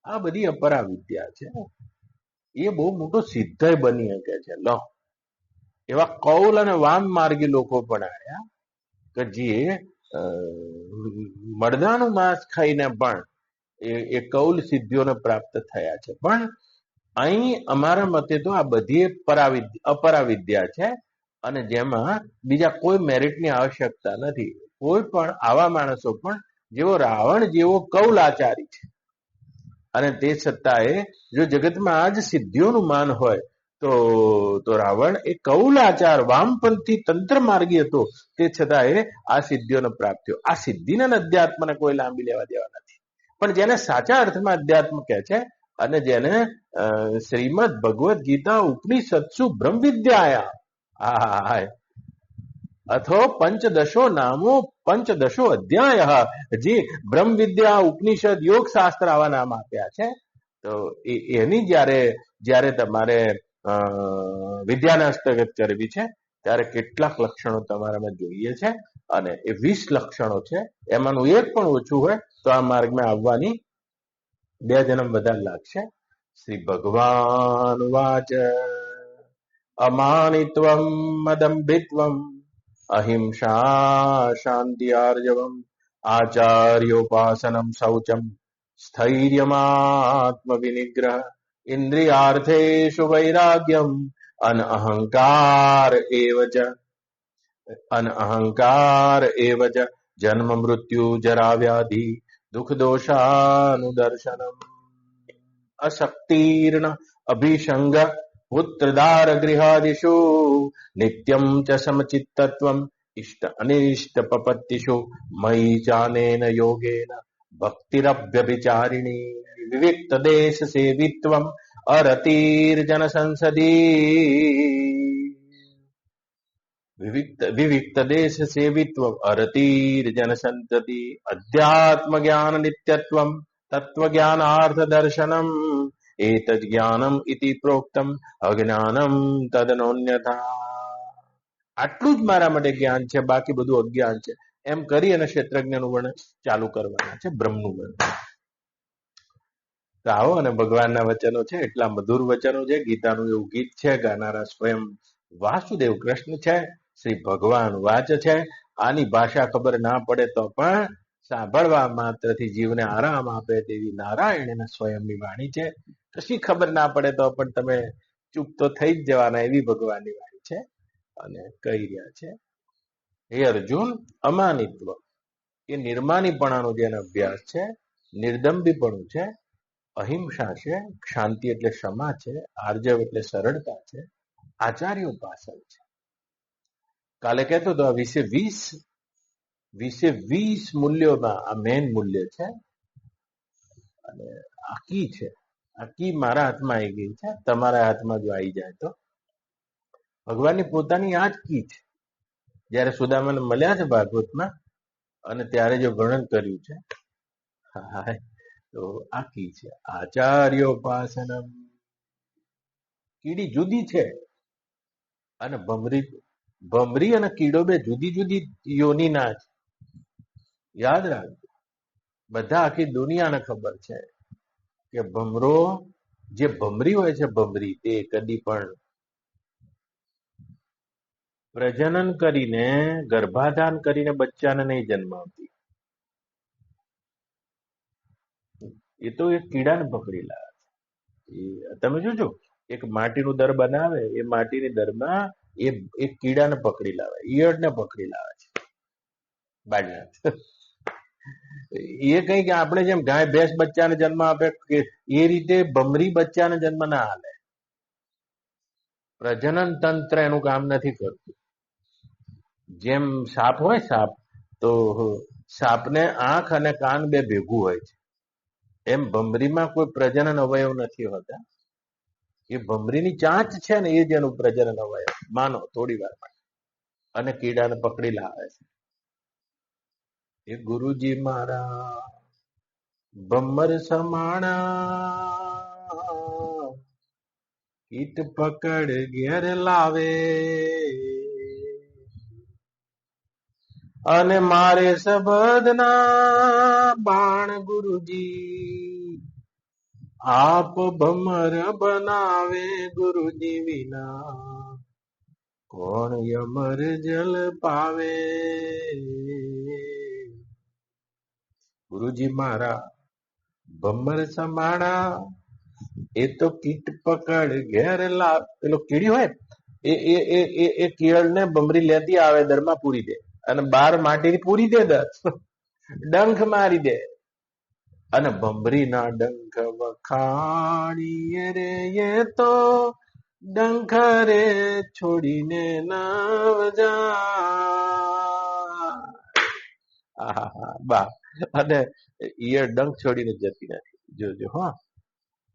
આ બધી અપરા વિદ્યા છે. એ બહુ મોટો સિદ્ધય બની શકે છે. લો, એવા કૌલ અને વામ માર્ગી લોકો પણ આવ્યા કે જે મરદાનું માંસ ખાઈને પણ એ કૌલ સિદ્ધિઓને પ્રાપ્ત થયા છે. પણ અહીં અમારા મતે તો આ બધી અપરા વિદ્યા છે અને જેમાં બીજા કોઈ મેરિટની આવશ્યકતા નથી. કોઈ પણ આવા માણસો પણ જેવો રાવણ જેવો કૌલાચારી છે અને તે છતાંય જો જગતમાં આ જ સિદ્ધિઓનું માન હોય તો રાવણ એ કૌલાચાર વામપંથી તંત્ર માર્ગી હતો, તે છતાંય આ સિદ્ધિઓને પ્રાપ્ત થયો. આ સિદ્ધિને અધ્યાત્મને કોઈ લાંબી લેવા દેવા નથી. પણ જેને સાચા અર્થમાં અધ્યાત્મ કહે છે અને જેને શ્રીમદ ભગવદ ગીતા ઉપનિષત્સુ બ્રહ્મ વિદ્યાયા અથો પંચદશો નામો પંચદશો અધ્યાય, જે બ્રહ્મ વિદ્યા ઉપનિષદ યોગ શાસ્ત્ર આવા નામ આપ્યા છે. તો એની જ્યારે તમારે વિદ્યાના હસ્તગત કરવી છે ત્યારે કેટલાક લક્ષણો તમારામાં જોઈએ છે અને એ 20 લક્ષણો છે. એમાંનું એક પણ ઓછું હોય તો આ માર્ગમાં આવવાની 2 જન્મ વધારે લાગશે. શ્રી ભગવાન વાચ અમાનિત્વમ મદંભિત્વમ અહિંસા શાંતિ આર્જવમ આચાર્યોપાસનમ શૌચમ સ્થૈર્યમાત્મ વિનિગ્રહ ઇન્દ્રિયાર્થેષુ વૈરાગ્યમ અનહંકાર એવ જ જન્મ મૃત્યુ જરા વ્યાધિ દુઃખ દોષાનુદર્શનમ અશક્તિર્ન અભિસંગ પુત્રદાર ગૃહાદિષુ નિત્યમ ચ સમચિત્તત્વમ ઇષ્ટ અનિષ્ટ પપત્તિષુ મયી ચાનેન યોગેન ભક્તિરભ્યભિચારિણી વિવિક્ત દેશ સેવિત્વમ અરતિર્જન સંસદી વિવિક્ત દેશ સેવિત્વમ અરતિર્જન સંસદી અધ્યાત્મ જ્ઞાન નિત્યત્વમ તત્વજ્ઞાનાર્થ દર્શનમ એતદ જ્ઞાનમ ઇતિ પ્રોક્તમ અજ્ઞાનમ તદનોન્યથા. આટલું જ મારા માટે જ્ઞાન છે, બાકી બધું અજ્ઞાન છે, એમ કરી અને ક્ષેત્રજ્ઞનું વર્ણન ચાલુ કરવાના છે, બ્રહ્મનું વર્ણન. તો આવો, અને ભગવાનના વચનો છે, એટલા મધુર વચનો છે. ગીતાનું એવું ગીત છે, ગાનારા સ્વયં વાસુદેવ કૃષ્ણ છે, શ્રી ભગવાન વાચ છે. આની ભાષા ખબર ના પડે તો પણ સાંભળવા માત્રથી જીવને આરામ આપે તેવી નારાયણના સ્વયંની વાણી છે. કશી ખબર ના પડે તો પણ તમે ચૂપ તો થઈ જ જવાના, એવી ભગવાનની વાણી છે. અને કહી રહ્યા છે, હે અર્જુન, અમાનિત્વ એ નિર્માનીપણાનો જેનો અભ્યાસ છે, નિર્દંબીપણું છે, અહિંસા છે, શાંતિ એટલે ક્ષમા છે, આર્જવ એટલે સરળતા છે, આચાર્યોપાસન છે. કાલે કહેતો તો આ 20 મૂલ્યોમાં આ મેન મૂલ્ય છે. અને આ કી છે, આ કી મારા હાથમાં આવી ગઈ છે, તમારા હાથમાં જો આવી જાય તો ભગવાનની પોતાની આ જ કી છે. જયારે સુદામાને મળ્યા છે ભાગવતમાં, અને ત્યારે જો વર્ણન કર્યું છે, હા, તો આ કી છે, આચાર્યોપાસનમ. કીડી જુદી છે, અને ભમરી અને કીડો બે જુદી જુદી યોનીના છે. યાદ રાખજો, બધા આખી દુનિયાને ખબર છે કે ભમરો, જે ભમરી હોય છે, ભમરી તે કદી પણ પ્રજનન કરીને, ગર્ભાધાન કરીને બચ્ચાને નહીં જન્માવતી. એ તો એક કીડાને પકડી લાવે છે. તમે જોજો, એક માટીનું દર બનાવે, એ માટીની દરમાં એક કીડાને પકડી લાવે, ઈયળને પકડી લાવે છે બાજના. એ કઈ કે આપણે જેમ ગાય ભેંસ બચ્ચાને જન્મ આપે એ રીતે ભમરી બચ્ચાને જન્મ ના હાલે. પ્રજનન તંત્ર એનું કામ નથી કરતું. જેમ સાપ હોય, સાપ તો સાપને આંખ અને કાન બે ભેગું હોય છે, એમ ભમરીમાં કોઈ પ્રજનન અવયવ નથી હોતા. એ ભમરીની ચાંચ છે ને, એ જ એનું પ્રજનન અવયવ માનો થોડી વાર માટે, અને કીડાને પકડી લાવે છે. એ ગુરુજી મારા ભમર સમાણા, કીટ પકડ ઘેર લાવે, અને મારે સબદના બાણ ગુરુજી આપ ભમર બનાવે. ગુરુજી વિના કોણ યમર જલ પાવે. ગુરુજી મારા ભમર સમાણા, એ તો કીટ પકડ ઘેર લાવ. પેલો કીડી હોય એ કીડને ભમરી લેતી આવે, દરમાં પૂરી દે, અને બાર માટીની પૂરી દે, ડંખ મારી દે, અને ભમરીના ડંખ વખાણીએ રે, એ તો ડંખ રે છોડીને નાવ જા. બા, અને ઈયળ ડંખ છોડીને જતી નથી, જોજો. હા,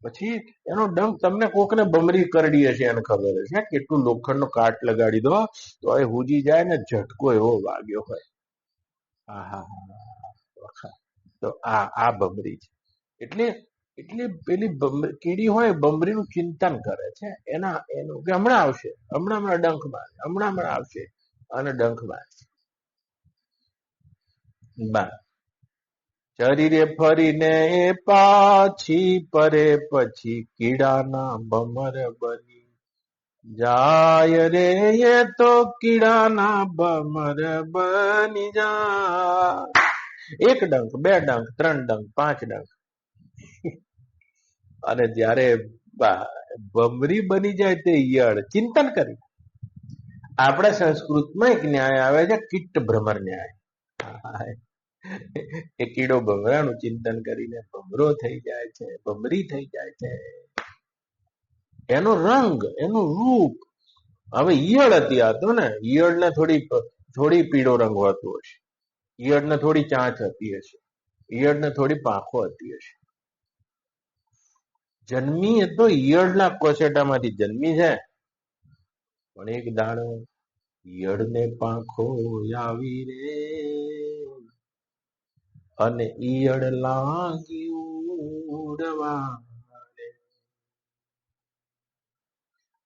પછી એનો ડંખ તમને કોકને ભમરી કરડી હશે, એને ખબર હશે, કેટલું લોખંડનો કાટ લગાડી દો તો એ હુજી જાય ને, ઝટકો એવો વાગ્યો હોય. તો આ ભમરી છે. એટલે પેલી કીડી હોય, ભમરીનું ચિંતન કરે છે, એનું કે હમણાં આવશે, હમણાં ડંખ મારે, હમણાં આવશે, અને ડંખ મારશે. બા શરીરે ફરીને એ પાછી પરે, પછી કીડાના ભમર બની જાય રે, એ તો કીડાના ભમર બની જાય. એક ડંખ, બે ડંખ, 3 ડંખ, 5 ડંખ, અને જયારે ભમરી બની જાય તે ઈયળ ચિંતન કરી. આપણા સંસ્કૃતમાં એક ન્યાય આવે છે, કીટ ભ્રમર ન્યાય. એ કીડો ભમરાનું ચિંતન કરીને ભમરો થઈ જાય છે, ભમરી થઈ જાય છે. એનો રંગ, એનું રૂપ. હવે ઈયળ હતી, આ તો ને ઈયળને થોડી પીળો રંગ હોતો હશે, ઈયળને થોડી ચાંચ હતી હશે, ઈયળને થોડી પાંખો હતી હશે. જન્મી એ તો ઈયળના કોસેટામાંથી જન્મી છે, પણ એક દાડો ઈયળને પાંખો આવી રે, અને ઈયળ લાગી ઉડવા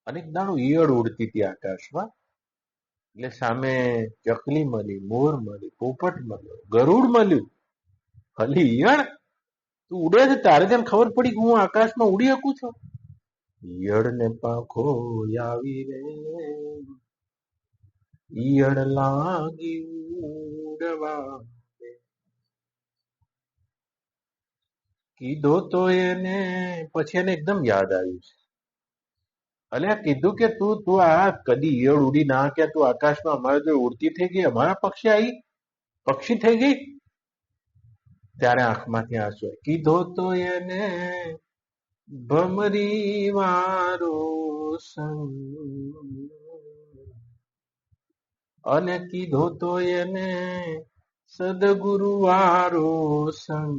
અનેક દાડો ઈયળ ઉડતી હતી આકાશમાં. એટલે સામે ચકલી મળી, મોર મળી, પોપટ મળ્યો, ગરુડ મળ્યું. ખાલી ઈયળ? તું ઉડે છે તારે તેમ ખબર પડી કે હું આકાશમાં ઉડી શકું છું? ઈયળ ને પાંખો આવી રે, ઈયળ લાગી ઉડવા. કીધો તો એને, પછી એને એકદમ યાદ આવ્યું છે. અલ્યા કીધું કે તું તું આ કદી ઈયળ ઉડી ના કે તું આકાશમાં અમારે જો ઉડતી થઈ ગઈ, અમારા પક્ષી થઈ ગઈ. ત્યારે આંખમાંથી આંસુ આવ્યા. કીધો તો એને ભમરી વારો સંગ, અને કીધો તો એને સદગુરુ વારો સંગ.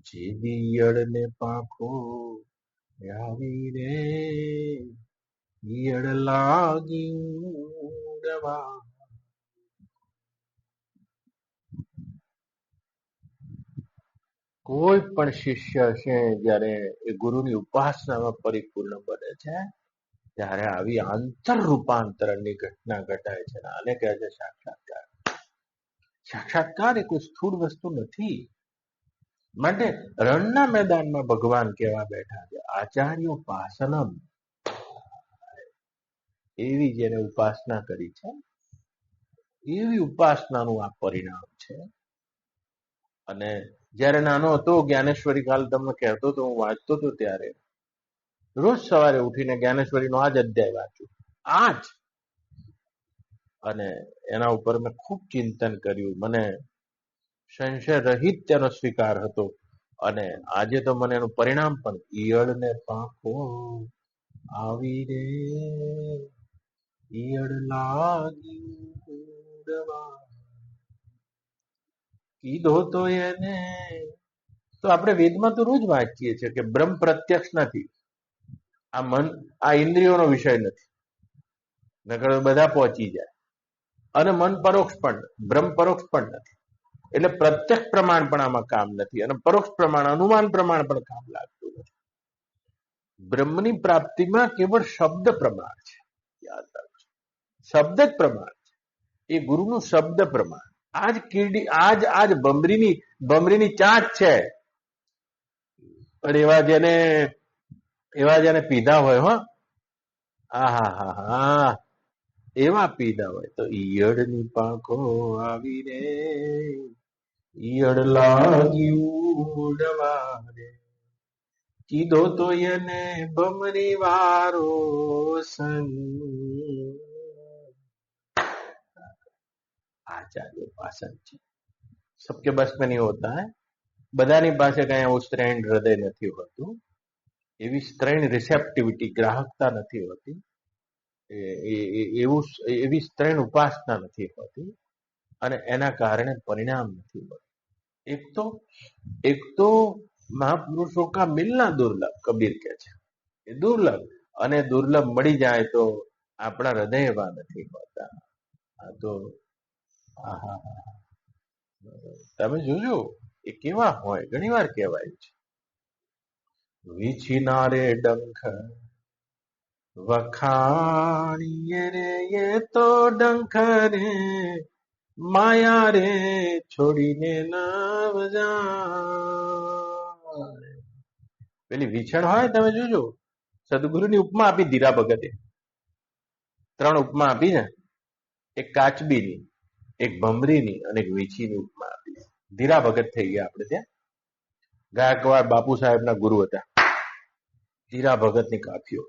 જે ઈયળ ને પાંખો આવી રે, ઈયળ લાગી ઉડવા. કોઈ પણ શિષ્ય છે જયારે એ ગુરુની ઉપાસનામાં પરિપૂર્ણ બને છે ત્યારે આવી આંતર રૂપાંતરણની ઘટના ઘટાય છે. આને કહે છે સાક્ષાત્કાર. સાક્ષાત્કાર એ કોઈ સ્થૂળ વસ્તુ નથી. માટે રણના મેદાનમાં ભગવાન કેવા બેઠા છે, આચાર્યો પાસનમ, એવી જેને ઉપાસના કરી છે એવી ઉપાસનાનું આ પરિણામ છે. અને જયારે નાનો હતો, જ્ઞાનેશ્વરી કાલ તમને કહેતો હતો, હું વાંચતો હતો ત્યારે રોજ સવારે ઉઠીને જ્ઞાનેશ્વરીનો આ જ અધ્યાય વાંચું, આ જ. અને એના ઉપર મેં ખૂબ ચિંતન કર્યું. મને સંશય રહિત તેનો સ્વીકાર હતો. અને આજે તો મને એનું પરિણામ પણ, ઈયળ ને પાંખો આવી રે, ઈયળ લાગી ઉડવા. કીધો તો એને, તો આપણે વેદમાં તો રોજ વાંચીએ છીએ કે બ્રહ્મ પ્રત્યક્ષ નથી. આ મન, આ ઇન્દ્રિયોનો વિષય નથી, નકર બધા પહોંચી જાય. અને મન પરોક્ષ પણ, બ્રહ્મ પરોક્ષ પણ નથી. એટલે પ્રત્યક્ષ પ્રમાણ પણ આમાં કામ નથી, અને પરોક્ષ પ્રમાણ, અનુમાન પ્રમાણ પણ કામ લાગતું નથી. બ્રહ્મની પ્રાપ્તિમાં કેવળ શબ્દ પ્રમાણ છે. યાદ રાખજો, શબ્દ જ પ્રમાણ છે. એ ગુરુનું શબ્દ પ્રમાણ. આજ કીડી, આજ ભમરીની ચાંચ છે. પણ એવા જેને પીધા હોય, હો, આહા, એવા પીધા હોય તો ઈયળની પાંખો આવી રે, ઈયળ લાગી ઉડવા રે. કીધો તો એને ભમરી વારો સંગ. आचार्य उपासन છે. सबके बस में नहीं होता है. બધાની પાસે કઈ એવું સ્ત્રૈણ હૃદય નથી હોતું, એવી સ્ત્રૈણ રિસેપ્ટિવિટી, ગ્રાહકતા નથી હોતી, એવી સ્ત્રૈણ ઉપાસના નથી હોતી. અને એના કારણે પરિણામ નથી હોતું. એક તો મહાપુરુષો કા મિલના દુર્લભ, કબીર કહે છે, એ દુર્લભ. અને દુર્લભ મળી જાય તો આપણા હૃદય એવા નથી હોતા. આ તો તમે જોજો એ કેવા હોય. ઘણી વાર કહેવાય છે, વીછીનારે ડંખ વખાણીએ રે, એ તો ડંખ રે માયા રે છોડીને નવ જાય. પેલી વીછણ હોય, તમે જોજો, સદગુરુની ઉપમા આપી ધીરા ભગતે. 3 ઉપમા આપી ને, એક કાચબીની, એક ભમરીની અને એક વીછીની ઉપમા આપી. ધીરા ભગત થઈ ગયા આપણે ત્યાં. ગાયકવાડ બાપુ સાહેબના ગુરુ હતા, ધીરા ભગતની કાફીઓ.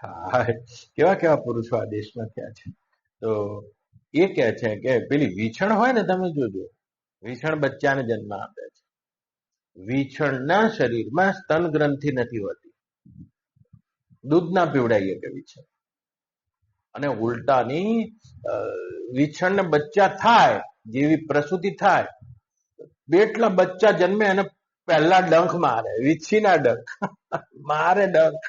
હા, કેવા કેવા પુરુષો આ દેશમાં થયા છે. તો એ કહે છે કે પેલી વીછણ હોય ને, તમે જોજો, વીછણ બચ્ચાને જન્મ આપે છે. વીછણના શરીરમાં સ્તન ગ્રંથિ નથી હોતી, દૂધ ના પીવડાવીએ કે વીછણ. અને ઉલટાની વીછણને બચ્ચા થાય, જેવી પ્રસૂતિ થાય, બેટલા બચ્ચા જન્મે અને પહેલા ડંખ મારે, વીછીના ડંખ મારે, ડંખ.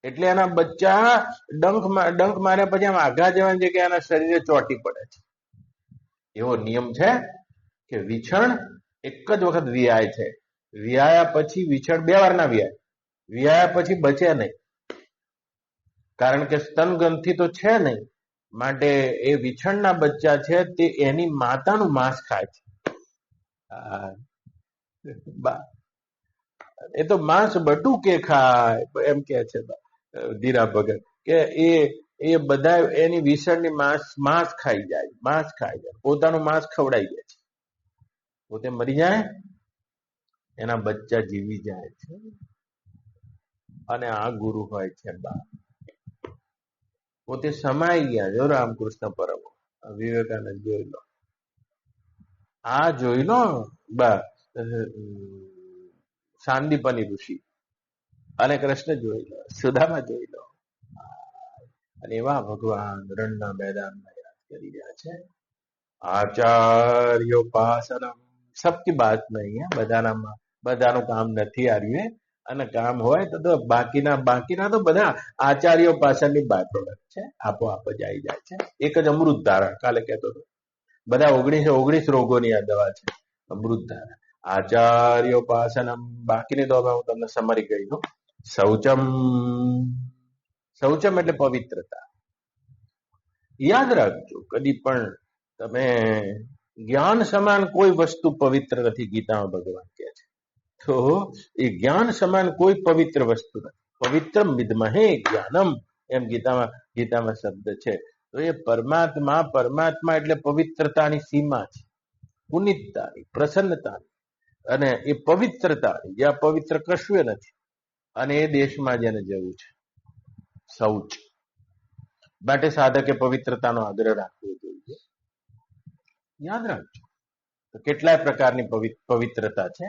એટલે એના બચ્ચા ડંખ માર્યા પછી આમ આઘા જવાની જગ્યાએ એના શરીરે ચોંટી પડે છે. એવો નિયમ છે કે વીછણ એક જ વખત વિયાય છે. વિયાયા પછી વિછડ 2 વાર ના વિયાય. વિયાયા પછી બચે નહીં, કારણ કે સ્તન ગ્રંથિ તો છે નહીં, માટે એ વિછણના બચ્ચા છે તે એની માતાનું માંસ ખાય છે. એ તો માંસ બટુકે ખાય એમ કે છે ધીરા ભગત, કે એ બધા એની વિષણની માંસ ખાઈ જાય, પોતાનું માંસ ખવડાઈ જાય છે, પોતે મરી જાય, એના બચ્ચા જીવી જાય છે. અને આ ગુરુ હોય છે બા, પોતે સમાઈ ગયા. જો રામકૃષ્ણ પરમ વિવેકાનંદ જોઈ લો, આ જોઈ લો બા, સાંદીપની ઋષિ અને કૃષ્ણ જોઈ લો, સુદામા જોઈ લો, અને એવા ભગવાન રણના મેદાનમાં યાદ કરી રહ્યા છે. આચાર્યોપાસનમ, સબકી બાત નહીં હે, બધાનું કામ નથી આ રહ્યું, અને કામ હોય તો બાકીના તો બધા આચાર્યોપાસનની બાય પ્રોડક્ટ છે, આપોઆપ જ આવી જાય છે. એક જ અમૃત ધારા, કાલે કહેતો હતો, બધા 19 રોગોની આ દવા છે, અમૃત ધારા. આચાર્યોપાસનમ, બાકીની તો હું તમને સમરી કહી દઉં. શૌચમ એટલે પવિત્રતા. યાદ રાખજો, કદી પણ તમે જ્ઞાન સમાન કોઈ વસ્તુ પવિત્ર નથી, ગીતામાં ભગવાન કહે છે. તો એ જ્ઞાન સમાન કોઈ પવિત્ર વસ્તુ નથી. પવિત્રમ વિદ્મહે જ્ઞાનમ, એમ ગીતામાં શબ્દ છે. તો એ પરમાત્મા એટલે પવિત્રતાની સીમા છે, પુનિતતાની, પ્રસન્નતાની, અને એ પવિત્રતાની, જ્યાં પવિત્ર કશું નથી, અને એ દેશમાં જેને જવું છે શૌચ માટે સાધકે પવિત્રતાનો આગ્રહ રાખવો જોઈએ. યાદ રાખજો. તો કેટલાય પ્રકારની પવિત્રતા છે.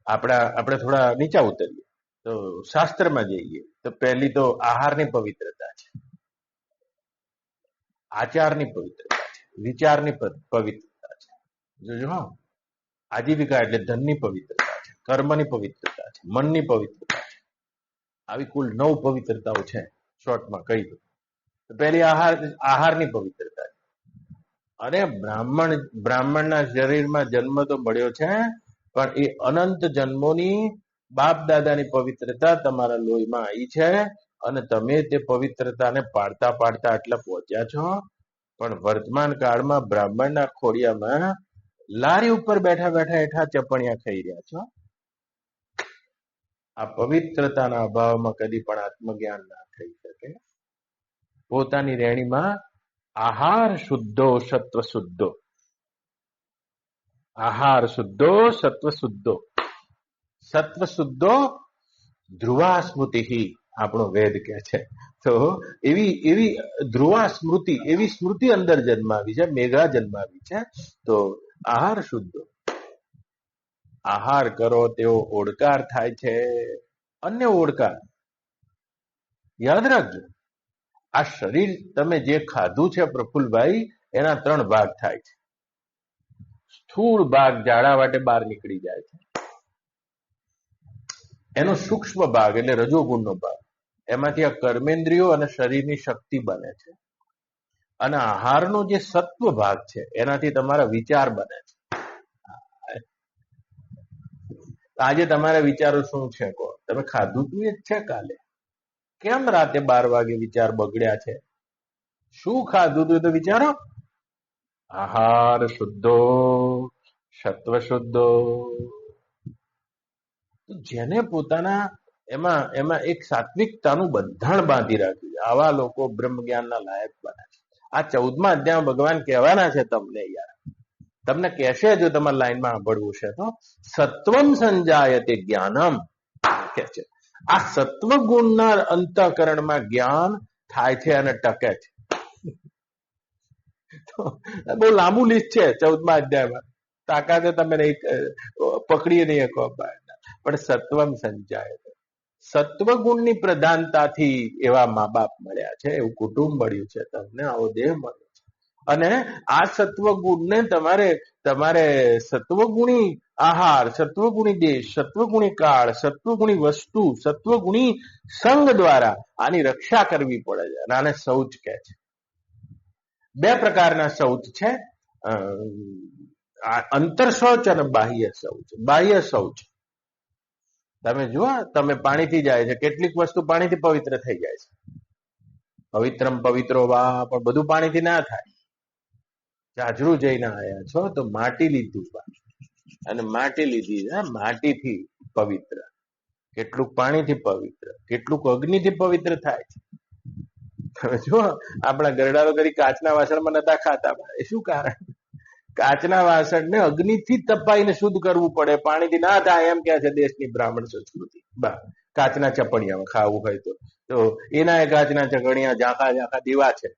આપણે થોડા નીચા ઉતરીએ તો શાસ્ત્રમાં જઈએ તો પહેલી તો આહારની પવિત્રતા છે, આચારની પવિત્રતા છે, વિચારની પવિત્રતા છે. જોજો હા, આજીવિકા એટલે ધનની પવિત્રતા છે, કર્મની પવિત્રતા છે, મનની પવિત્રતા છે. આવી કુલ 9 પવિત્રતાઓ છે. શોર્ટમાં કહી દઉં તો પહેલી આહારની પવિત્રતા છે. અને બ્રાહ્મણના શરીરમાં જન્મ તો મળ્યો છે, પણ એ અનંત જન્મોની બાપ દાદાની પવિત્રતા તમારા લોહીમાં આવી છે, અને તમે તે પવિત્રતાને પાડતા આટલા પહોંચ્યા છો. પણ વર્તમાન કાળમાં બ્રાહ્મણના ખોડિયામાં લારી ઉપર બેઠા હેઠા ચપણિયા ખાઈ રહ્યા છો. આ પવિત્રતાના અભાવમાં કદી પણ આત્મજ્ઞાન ના થઈ શકે. પોતાની રેણીમાં આહાર શુદ્ધો સત્વ શુદ્ધો, આહાર શુદ્ધો સત્વ શુદ્ધો, સત્વ શુદ્ધો ધ્રુવા સ્મૃતિ, આપણો વેદ કહે છે. તો એવી ધ્રુવા સ્મૃતિ, એવી સ્મૃતિ અંદર જન્માવી છે, મેઘા જન્માવી છે. તો આહાર શુદ્ધો, આહાર કરો તેવો ઓડકાર થાય છે, અન્ય ઓડકાર. યાદ રાખજો, આ શરીર તમે જે ખાધું છે પ્રફુલ્લભાઈ, એના 3 ભાગ થાય છે. સ્થૂળ ભાગ ઝાડા વાટે બહાર નીકળી જાય છે, એનો સૂક્ષ્મ ભાગ એટલે રજોગુણનો ભાગ, એમાંથી આ કર્મેન્દ્રિયો અને શરીરની શક્તિ બને છે. અને આહારનો જે સત્વ ભાગ છે, એનાથી તમારા વિચાર બને છે. આજે તમારા વિચારો શું છે કહો? તમે ખાધું તું જ છે કાલે, કેમ રાતે 12 વાગે વિચાર બગડ્યા છે? શું ખાધું તું તો વિચારો. આહાર શુદ્ધો સત્વ શુદ્ધો. જેને પોતાના એમાં એક સાત્વિકતાનું બંધાણ બાંધી રાખ્યું છે, આવા લોકો બ્રહ્મ જ્ઞાનના લાયક બને છે. આ 14મા અધ્યાયમાં ભગવાન કહેવાના છે તમને, યાર તમને કહેશે, જો તમારે લાઈનમાં સાંભળવું છે તો, સત્વમ સંજાયતે જ્ઞાનમ કે છે. આ સત્વ ગુણના અંતઃકરણમાં જ્ઞાન થાય છે અને ટકે છે. બહુ લાંબુ લિસ્ટ છે 14મા અધ્યાયમાં, તાકાતે તમે નહીં પકડી નહીં શકો. પણ સત્વમ સંજાયતે, સત્વગુણની પ્રધાનતાથી એવા મા બાપ મળ્યા છે, એવું કુટુંબ મળ્યું છે તમને, આવો દેહ મળ્યો છે. અને આ સત્વગુણને તમારે સત્વગુણી આહાર, સત્વગુણી દેશ, સત્વગુણી કાળ, સત્વગુણી વસ્તુ, સત્વગુણી સંગ દ્વારા આની રક્ષા કરવી પડે છે. અને આને શૌચ કહે છે. 2 પ્રકારના શૌચ છે. આ અંતર શૌચ અને બાહ્ય શૌચ. બાહ્ય શૌચ તમે જુઓ, તમે પાણીથી જાય છે, કેટલીક વસ્તુ પાણીથી પવિત્ર થઈ જાય છે. પવિત્રમ પવિત્રો વા, પણ બધું પાણીથી ના થાય. જાજરૂ જઈને આયા છો તો માટી લીધું, અને માટી લીધી માટીથી પવિત્ર. કેટલુંક પાણીથી પવિત્ર, કેટલુંક અગ્નિથી પવિત્ર થાય છે. તમે જુઓ, આપણા ગરડાઓ કરી કાચના વાસણમાં નતા ખાતા. એ શું કારણ? કાચના વાસણને અગ્નિથી તપાઈને શુદ્ધ કરવું પડે, પાણીથી ના થાય એમ કે છે દેશની બ્રાહ્મણ સંસ્કૃતિ. કાચના ચપડિયામાં ખાવું હોય તો એના એ કાચના ચપડિયા ઝાંખા ઝાંખા દીવા છે,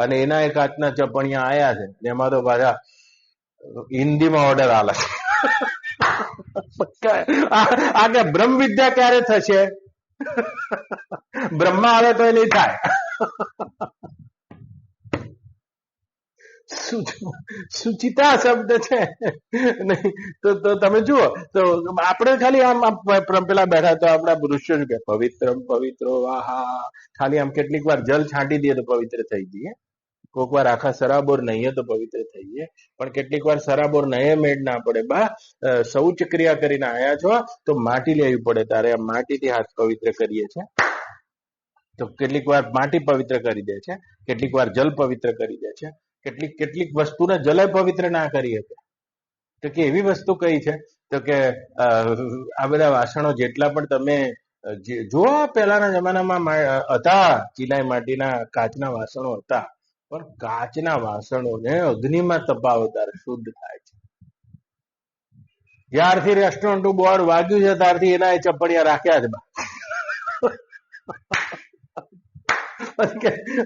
અને એના એ કાચના ચપડિયા આયા છે. એમાં તો પાછા હિન્દીમાં ઓર્ડર આલે આ કે બ્રહ્મ વિદ્યા ક્યારે થશે? બ્રહ્મા આવે તો એ નહીં થાય. સુચિતા શબ્દ છે નહીં તો તમે જુઓ, તો આપણે ખાલી આમ પેલા બેઠા તો આપણા ઋષિઓ શું કે પવિત્રમ પવિત્રો વાહા, ખાલી આમ કેટલીક વાર જલ છાંટી દઈએ તો પવિત્ર થઈ જઈએ. કોઈક વાર આખા સરાબોર નહીએ તો પવિત્ર થઈએ. પણ કેટલીક વાર સરાબોર નહે મેળ ના પડે. શૌચ ક્રિયા કરીને આયા છો તો માટી લેવી પડે, તારે માટીથી હાથ પવિત્ર કરીએ છે. તો કેટલીક વાર માટી પવિત્ર કરી દે છે, કેટલીક વાર જલ પવિત્ર કરી દે છે. કેટલીક વસ્તુને જલે પવિત્ર ના કરી શકે. તો કે એવી વસ્તુ કઈ છે? તો કે આ બધા વાસણો જેટલા પણ તમે જુઓ, પહેલાના જમાનામાં હતા ચીલાઈ માટીના કાચના વાસણો હતા, પણ કાચના વાસણોને અગ્નિમાં તપાવો ત્યારે શુદ્ધ થાય છે. જ્યારથી રેસ્ટોરન્ટનું બોર્ડ વાગ્યું છે ત્યારથી એના એ ચપડિયા રાખ્યા છે.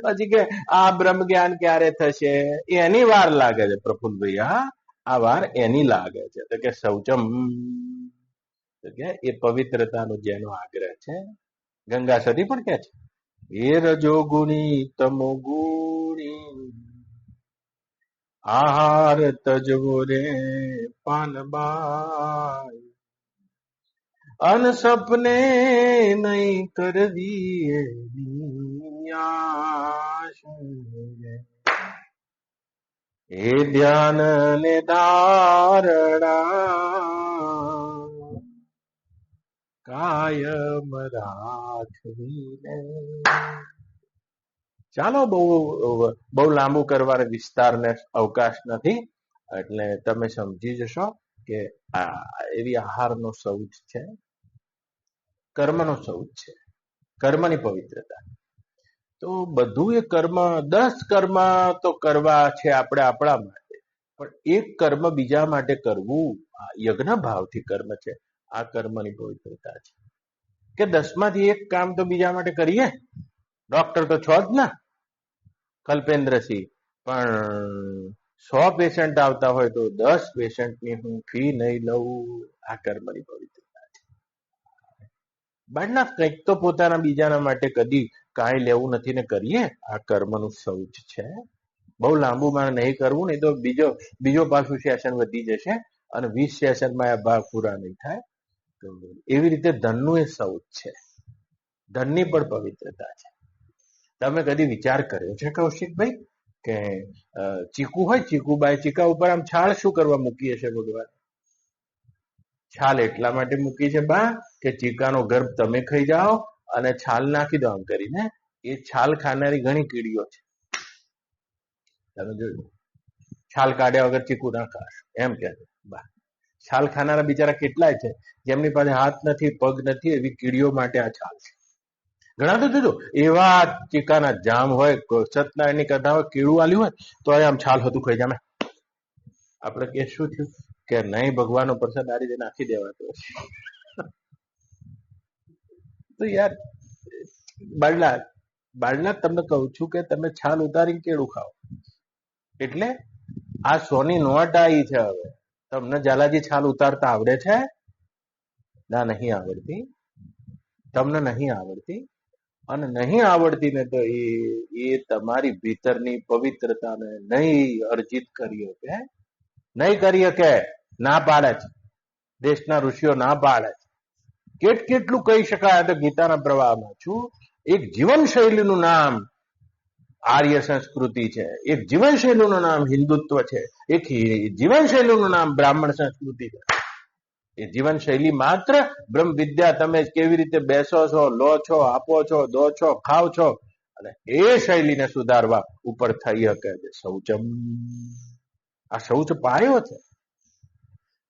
પછી કે આ બ્રહ્મ જ્ઞાન ક્યારે થશે? એની વાર લાગે છે પ્રફુલ્લભાઈ. આ વાર એની લાગે છે. તો કે શૌચમ, તો કે એ પવિત્રતાનો જેનો આગ્રહ છે. ગંગા સતી પણ કે છે એ રજો ગુણી તમો ગુણી આહાર તજવો રે પાનબાઈ, અન સપને નહીં કરવી એ ધ્યાન ને ધારણા કાયમ રાખવી. ચાલો, બહુ લાંબુ કરવાનો વિસ્તારને અવકાશ નથી, એટલે તમે સમજી જશો કે આ એવી આહારનો શૌચ છે, કર્મનો શૌચ છે, કર્મની પવિત્રતા. તો બધું એ કર્મ, 10 કર્મ તો કરવા છે આપણે આપણા માટે, પણ એક કર્મ બીજા માટે કરવું યજ્ઞ ભાવથી કર્મ છે. આ કર્મની પવિત્રતા છે કે 10માંથી એક કામ તો બીજા માટે કરીએ. ડોક્ટર તો છો જ ના કલ્પેન્દ્રસિંહ, પણ 100 પેશન્ટ આવતા હોય તો 10 પેશન્ટની હું ફી નહીં લઉં. આ કર્મની પવિત્રતા છે. બાળના કંઈક તો પોતાના બીજાના માટે કદી કાંઈ લેવું નથી ને કરીએ. આ કર્મનું શૌચ છે. બહુ લાંબુમાં નહીં કરવું, નહીં તો બીજો પાછું સેશન વધી જશે અને 20 સેશનમાં આ ભાગ પૂરા નહીં થાય. તો એવી રીતે ધનનું એ શૌચ છે. ધનની પણ પવિત્રતા છે. તમે કદી વિચાર કર્યો છે કૌશિકભાઈ કે ચીકુ હોય, ચીકુબાઈ, ચીકા ઉપર આમ છાલ શું કરવા મૂકી હશે ભગવાન? છાલ એટલા માટે મૂકી છે બા કે ચીકાનો ગર્ભ તમે ખાઈ જાઓ અને છાલ નાખી દો આમ કરીને. એ છાલ ખાનારી ઘણી કીડીઓ છે. તમે જોયું, છાલ કાઢ્યા વગર ચીકુ ના ખાશ એમ કે બા. છાલ ખાનારા બિચારા કેટલાય છે જેમની પાસે હાથ નથી, પગ નથી, એવી કીડીઓ માટે આ છાલ છે. ઘણા તો જોજો એવા ચીકાના જામ હોય, સત્યનારાયણની કથા હોય, કીડું આલ્યું હોય તો આમ છાલ હતું ખાઈ જામે. આપણે કે શું થયું કે નહીં, ભગવાનનો પ્રસાદ આ રીતે નાખી દેવાતો હશે. તો યાર બાળના તમને કહું છું કે તમે છાલ ઉતારીને કેળું ખાઓ. એટલે આ 100ની નોટ આવી છે. હવે તમને ઝાલાજી છાલ ઉતારતા આવડે છે? ના, નહીં આવડતી. તમને નહીં આવડતી, અને નહીં આવડતી ને તો એ તમારી ભીતરની પવિત્રતાને નહીં અર્જિત કરી શકે, નહીં કરી શકે. ના પાડે છે દેશના ઋષિઓ, ના પાડે છે. કેટલું કહી શકાય તો ગીતાના પ્રવાહમાં છું. એક જીવન શૈલીનું નામ આર્ય સંસ્કૃતિ છે, એક જીવનશૈલીનું નામ હિન્દુત્વ છે, એક જીવનશૈલીનું નામ બ્રાહ્મણ સંસ્કૃતિ છે. એ જીવનશૈલી માત્ર બ્રહ્મ વિદ્યા, તમે કેવી રીતે બેસો છો, લો છો, આપો છો, દો છો, ખાવ છો, અને એ શૈલીને સુધારવા ઉપર થઈ શકે છે શૌચમ. આ શૌચ પાયો છે,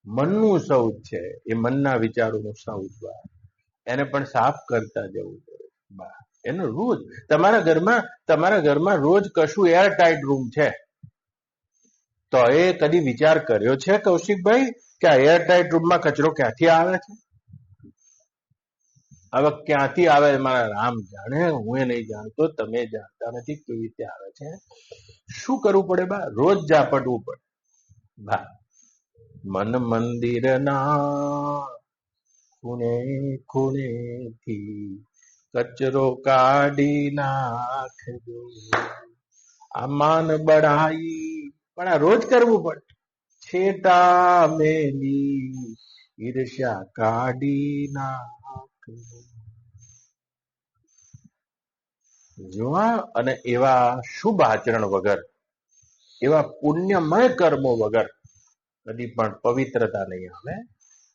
મનનું શૌચ છે, એ મનના વિચારોનું શૌચ. એને પણ સાફ કરતા જવું પડે. એનો રોજ તમારા ઘરમાં રોજ કશું એરટાઇટ રૂમ છે, તો એ કદી વિચાર કર્યો છે કૌશિકભાઈ કે આ એરટાઇટ રૂમમાં કચરો ક્યાંથી આવે છે? હવે ક્યાંથી આવે મારા રામ જાણે, હું એ નહીં જાણતો, તમે જાણતા નથી કેવી રીતે આવે છે. શું કરવું પડે બા? રોજ ઝાપટવું પડે બા. મન મંદિરના ખૂણે ખૂણેથી કચરો કાઢી નાખજો, આ માન બઢાઈ, પણ આ રોજ કરવું પડે. છેટા મેલી ઈર્ષ્યા કાઢી નાખજો. જોવા, અને એવા શુભ આચરણ વગર, એવા પુણ્યમય કર્મો વગર કદી પણ પવિત્રતા નહીં આવે,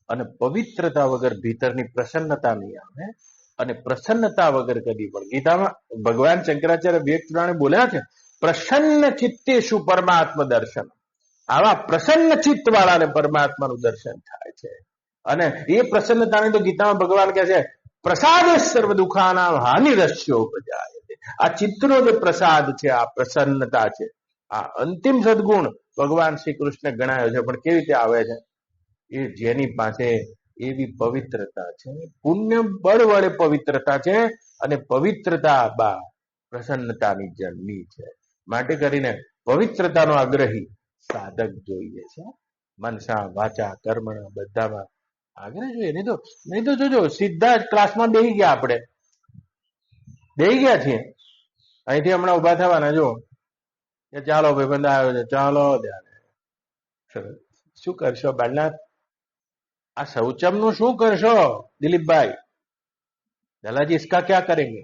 અને પવિત્રતા વગર ભીતરની પ્રસન્નતા નહીં આવે, અને પ્રસન્નતા વગર કદી પણ, ગીતામાં ભગવાન શંકરાચાર્ય વ્યક્ત પ્રાણે બોલ્યા છે, પ્રસન્ન ચિત્તેષુ પરમાત્મ દર્શન. આવા પ્રસન્ન ચિત્ત વાળાને પરમાત્માનું દર્શન થાય છે. અને એ પ્રસન્નતાને તો ગીતામાં ભગવાન કહે છે, પ્રસાદ સર્વ દુઃખાનામ હાનિરસ્યો ઉપજાય. આ ચિત્તનો જે પ્રસાદ છે, આ પ્રસન્નતા છે, આ અંતિમ સદગુણ ભગવાન શ્રી કૃષ્ણ ગણાયો છે. પણ કેવી રીતે આવે છે? એ જેની પાસે એવી પવિત્રતા છે, પુણ્ય બળ વડે પવિત્રતા છે, અને પવિત્રતા બા પ્રસન્નતાની જન્મી છે. માટે કરીને પવિત્રતાનો આગ્રહી સાધક જોઈએ છે. મનસા વાચા કર્મણા બધામાં આગ્રહ જોઈએ. નહીં તો જોજો સીધા જ ક્લાસમાં બેસી ગયા, આપણે બેસી ગયા છીએ, અહીંથી હમણાં ઉભા થવાના, જો કે ચાલો ભાઈ બંધ આવ્યો છે, ચાલો ત્યારે શું કરશો બાળનાથ? આ શૌચમ નું શું કરશો દિલીપભાઈ? દલાજી इसका क्या करेंगे?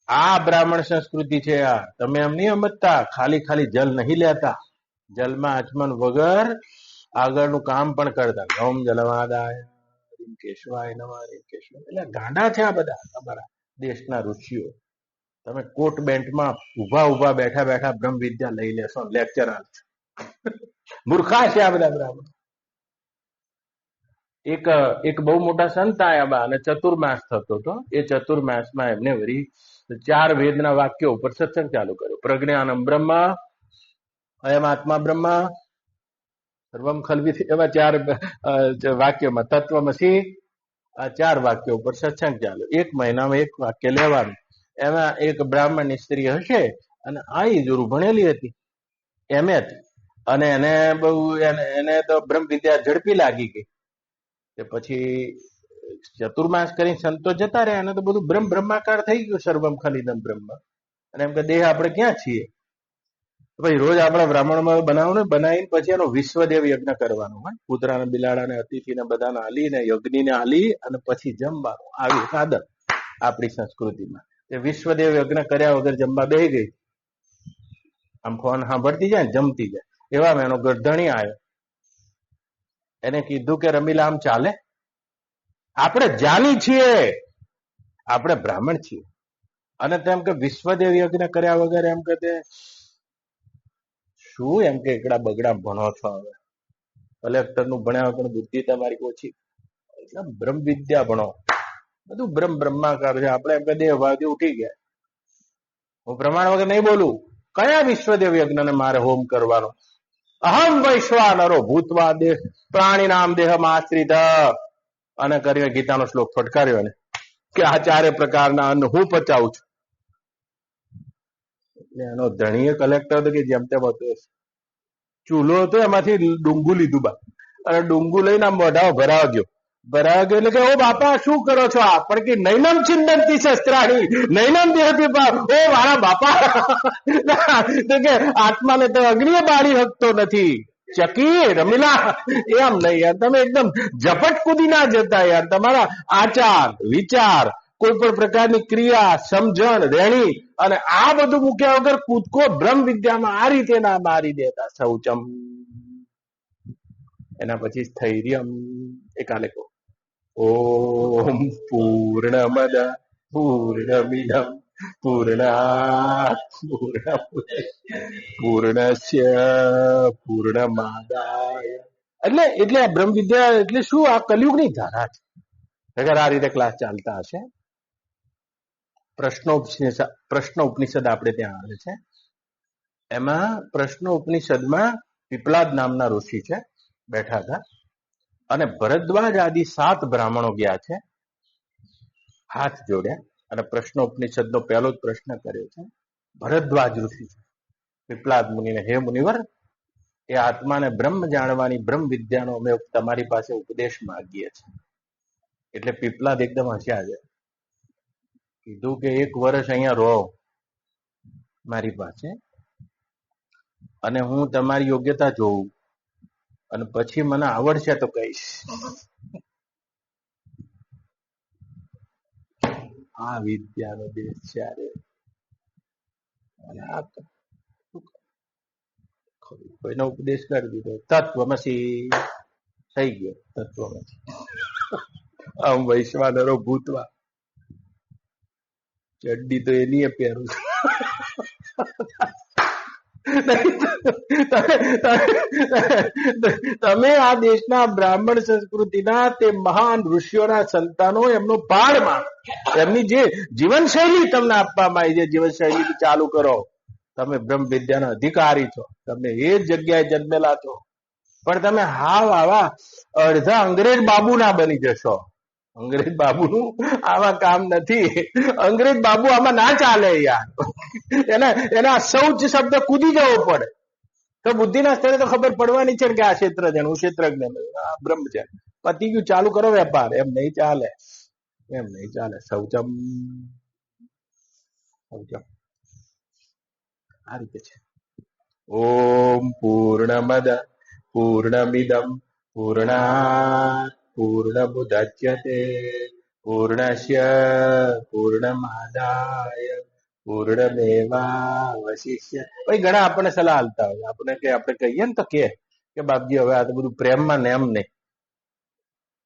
આ બ્રાહ્મણ સંસ્કૃતિ છે. આ તમે એમ નહીં સમજતા, ખાલી ખાલી જલ નહીં લેતા, જલમાં આચમન વગર આગળનું કામ પણ કરતા. ગૌમ જલવાદાય કેશવાય નમઃ કેશવાય. એટલે ગાંડા છે આ બધા તમારા દેશના ઋષિઓ. તમે કોટ બેન્ટમાં ઉભા બેઠા બેઠા બ્રહ્મ વિદ્યા લઈ લેશો, લેક્ચર આપશો. મૂર્ખા છે આ બધા બ્રાહ્મણ. એક બહુ મોટા સંત આયા બા, અને ચતુર્માસ થતો હતો. એ ચતુર્માસમાં એમને વળી 4 વેદના વાક્યો ઉપર સત્સંગ ચાલુ કર્યો. પ્રજ્ઞાનમ બ્રહ્મ, અયમ આત્મા બ્રહ્મ, સર્વમ ખલ્વિત, એવા 4 વાક્યોમાં તત્વમસી, આ 4 વાક્યો ઉપર સત્સંગ ચાલુ. 1 મહિનામાં 1 વાક્ય લેવાનું. એમાં એક બ્રાહ્મણની સ્ત્રી હશે, અને આ જોરું ભણેલી હતી, એમ હતી, અને એને તો બ્રહ્મ વિદ્યા ઝડપી લાગી ગઈ. પછી ચતુર્માસ કરીને સંતો જતા રહ્યા, અને તો બધું બ્રહ્માકાર થઈ ગયું, સર્વમ ખલિદમ બ્રહ્મ. અને એમ કે દેહ આપણે ક્યાં છીએ? ભાઈ રોજ આપણા બ્રાહ્મણમાં બનાવીને પછી એનો વિશ્વદેવ યજ્ઞ કરવાનો હોય. કૂતરાને, બિલાડાને, અતિથિને બધાને હાલીને, યજ્ઞને હાલી અને પછી જમવાનું. આવી આદત આપણી સંસ્કૃતિમાં. એ વિશ્વદેવ યજ્ઞ કર્યા વગર જમવા બેસી ગઈ. આમ ફોન સાંભળતી જાય ને જમતી જાય. એવામાં એનો ગરધણી આવ્યો. એને કીધું કે રમીલા આમ ચાલે? આપણે જાની છીએ, આપણે બ્રાહ્મણ છીએ, અને તેમ કે વિશ્વદેવ યજ્ઞ કર્યા વગર એમ કે શું એમ કે એકડા બગડા ભણો છો? હવે કલેક્ટર નું ભણ્યા પણ બુદ્ધિ તમારી ઓછી, એટલે બ્રહ્મ વિદ્યા ભણો. બધું બ્રહ્માકાર છે. આપણે એમ કે દેહભાવથી ઉઠી ગયા. હું પ્રમાણ વગર નહીં બોલું. કયા વિશ્વદેવ યજ્ઞને મારે હોમ કરવાનો? અહમ વૈશ્વાનરો ભૂતવા દેહ પ્રાણી નામ દેહમાં આશ્રિત, અને કરીને ગીતાનો શ્લોક ફટકાર્યો ને કે આ 4 પ્રકારના અન્ન હું પચાવું છું. એટલે એનો ધણીય કલેક્ટર હતો કે જેમ તેમ હતો, ચૂલો હતો, એમાંથી ડુંગું લીધું બા, અને ડુંગું લઈને આમ મોઢામાં ભરાવા ગયો એટલે કે ઓ બાપા શું કરો છો? પણ કે નૈનમ છિંદંતી શસ્ત્રાણી નૈનમ દેહતી પાપ. ઓ મારા બાપા, કે આત્માને તો અગ્નિએ બાળી શકતો નથી. ચકી રમીલા એમ નહીં યાર, તમે એકદમ ઝપટ કૂદી ના જતા યાર. તમારા આચાર વિચાર કોઈ પણ પ્રકારની ક્રિયા, સમજણ, રેણી અને આ બધું મૂક્યા વગર કૂદકો બ્રહ્મ વિદ્યામાં આ રીતે ના મારી દેતા. શૌચમ, એના પછી સ્થૈર્યમ. એકાલે કહો, ઓમ પૂર્ણમદ પૂર્ણમિદમ પૂર્ણાત પૂર્ણસ્ય પૂર્ણમાદાય. એટલે આ બ્રહ્મ વિદ્યા એટલે શું? આ કલયુગની ધારા છે. અગર આ રીતે ક્લાસ ચાલતા હશે. પ્રશ્ન ઉપનિષદ આપણે ત્યાં આવે છે. એમાં પ્રશ્ન ઉપનિષદમાં પીપલાદ નામના ઋષિ છે, બેઠા હતા અને ભરદ્વાજ આદિ 7 બ્રાહ્મણો ગયા છે, હાથ જોડ્યા અને પ્રશ્ન ઉપનિષદનો પહેલો જ પ્રશ્ન કર્યો છે. ભરદ્વાજ ઋષિ છે, પીપલાદ મુનિને, હે મુનિવર, એ આત્માને બ્રહ્મ જાણવાની બ્રહ્મ વિદ્યાનો અમે તમારી પાસે ઉપદેશ માંગીએ છીએ. એટલે પીપલાદ એકદમ હસ્યા છે. કીધું કે 1 વર્ષ અહીંયા રહો મારી પાસે અને હું તમારી યોગ્યતા જોઉં અને પછી મને આવડશે તો કહીશ. આ વિદ્યાનો દેશ છે. કોઈનો ઉપદેશ કરી દીધો, તત્વમસી થઈ ગયો. તત્વમસી આમ વૈશ્વાનરો ભૂતવા. ચડ્ડી તો એની પહેરું છે. તમે આ દેશના બ્રાહ્મણ સંસ્કૃતિના તે મહાન ઋષિઓના સંતાનો, એમનો પાડ માનો. એમની જે જીવનશૈલી તમને આપવામાં આવી છે, જીવનશૈલી ચાલુ કરો. તમે બ્રહ્મ વિદ્યાના અધિકારી છો, તમે એ જ જગ્યાએ જન્મેલા છો, પણ તમે હાવ આવા અડધા અંગ્રેજ બાબુ ના બની જશો. અંગ્રેજ બાબુનું આવા કામ નથી. અંગ્રેજ બાબુ આમાં ના ચાલે યાર. એના શૌચ શબ્દ કૂદી જવો પડે તો બુદ્ધિના સ્તરે તો ખબર પડવાની છે કે આ ક્ષેત્ર છે, હું ક્ષેત્રજ્ઞ, આ બ્રહ્મ છે. પતી ગયું, ચાલુ કરો વેપાર. એમ નહીં ચાલે, એમ નહીં ચાલે. શૌચમ શૌચમ આ રીતે છે. ઓમ પૂર્ણમદ પૂર્ણમિદમ પૂર્ણાત પૂર્ણમુદચ્યતે પૂર્ણસ્ય પૂર્ણમાદાય પૂર્ણમેવાવશિષ્ય. ભાઈ ઘણા આપણને સલાહ આલતા હોય, આપણે કહીએ ને તો કે બાપજી હવે આ તો બધું પ્રેમમાં ને એમ નહીં.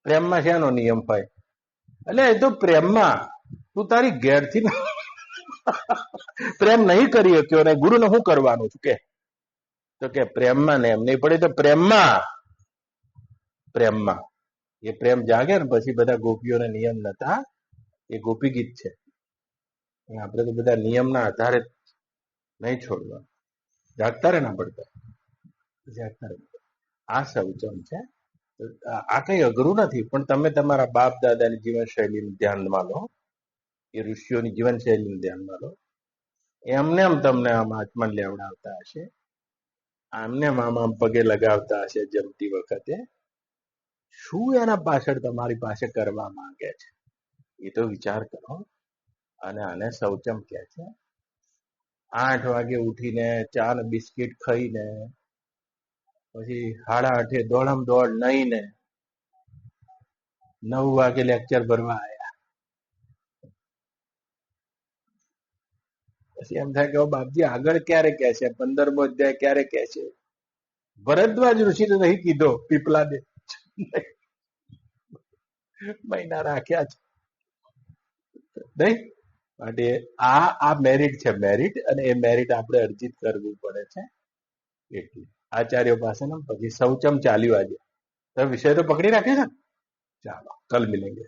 પ્રેમમાં શેનો નિયમ હોય? એટલે એ તો પ્રેમમાં તું તારી ઘેરથી પ્રેમ નહીં કરી શક્યો ને ગુરુને શું કરવાનું છું કે? તો કે પ્રેમમાં ને એમ નહીં પડે તો પ્રેમમાં એ પ્રેમ જાગે ને પછી બધા ગોપીઓને નિયમ નતા. એ ગોપી ગીત છે. આપણે તો બધા નિયમના આધારે નહીં છોડવા. જાગતા રહે ના પડતા, જાગતા રહે. આ શૌચમ છે. આ કઈ અઘરું નથી, પણ તમે તમારા બાપ દાદાની જીવનશૈલીને ધ્યાનમાં લો, એ ઋષિઓની જીવનશૈલીને ધ્યાનમાં લો. એમને એમ તમને આમ આચમન લેવડાવતા હશે, આમને આમ પગે લગાવતા હશે જમતી વખતે. શું એના પાછળ તમારી પાસે કરવા માંગે છે એ તો વિચાર કરો. અને આને શૌચમ કહે છે. 8 વાગે ઉઠીને ચા ને બિસ્કિટ ખાઈને પછી 8:30 દોડમ દોડ નહીને 9 વાગે લેક્ચર ભરવા આવ્યા. પછી એમ થાય કે બાપજી આગળ ક્યારે કહે છે, 15મો અધ્યાય ક્યારે કહે છે? ભરદ્વાજ ઋષિ તો નહીં કીધો, પીપલાદે મહિના રાખ્યા છે નહીં. માટે આ મેરિટ છે, મેરિટ. અને એ મેરિટ આપણે અર્જિત કરવું પડે છે. એટલે આચાર્યો પાસે પછી શૌચમ ચાલ્યું. આજે વિષય તો પકડી રાખે છે. ચાલો, કલ મિલેંગે.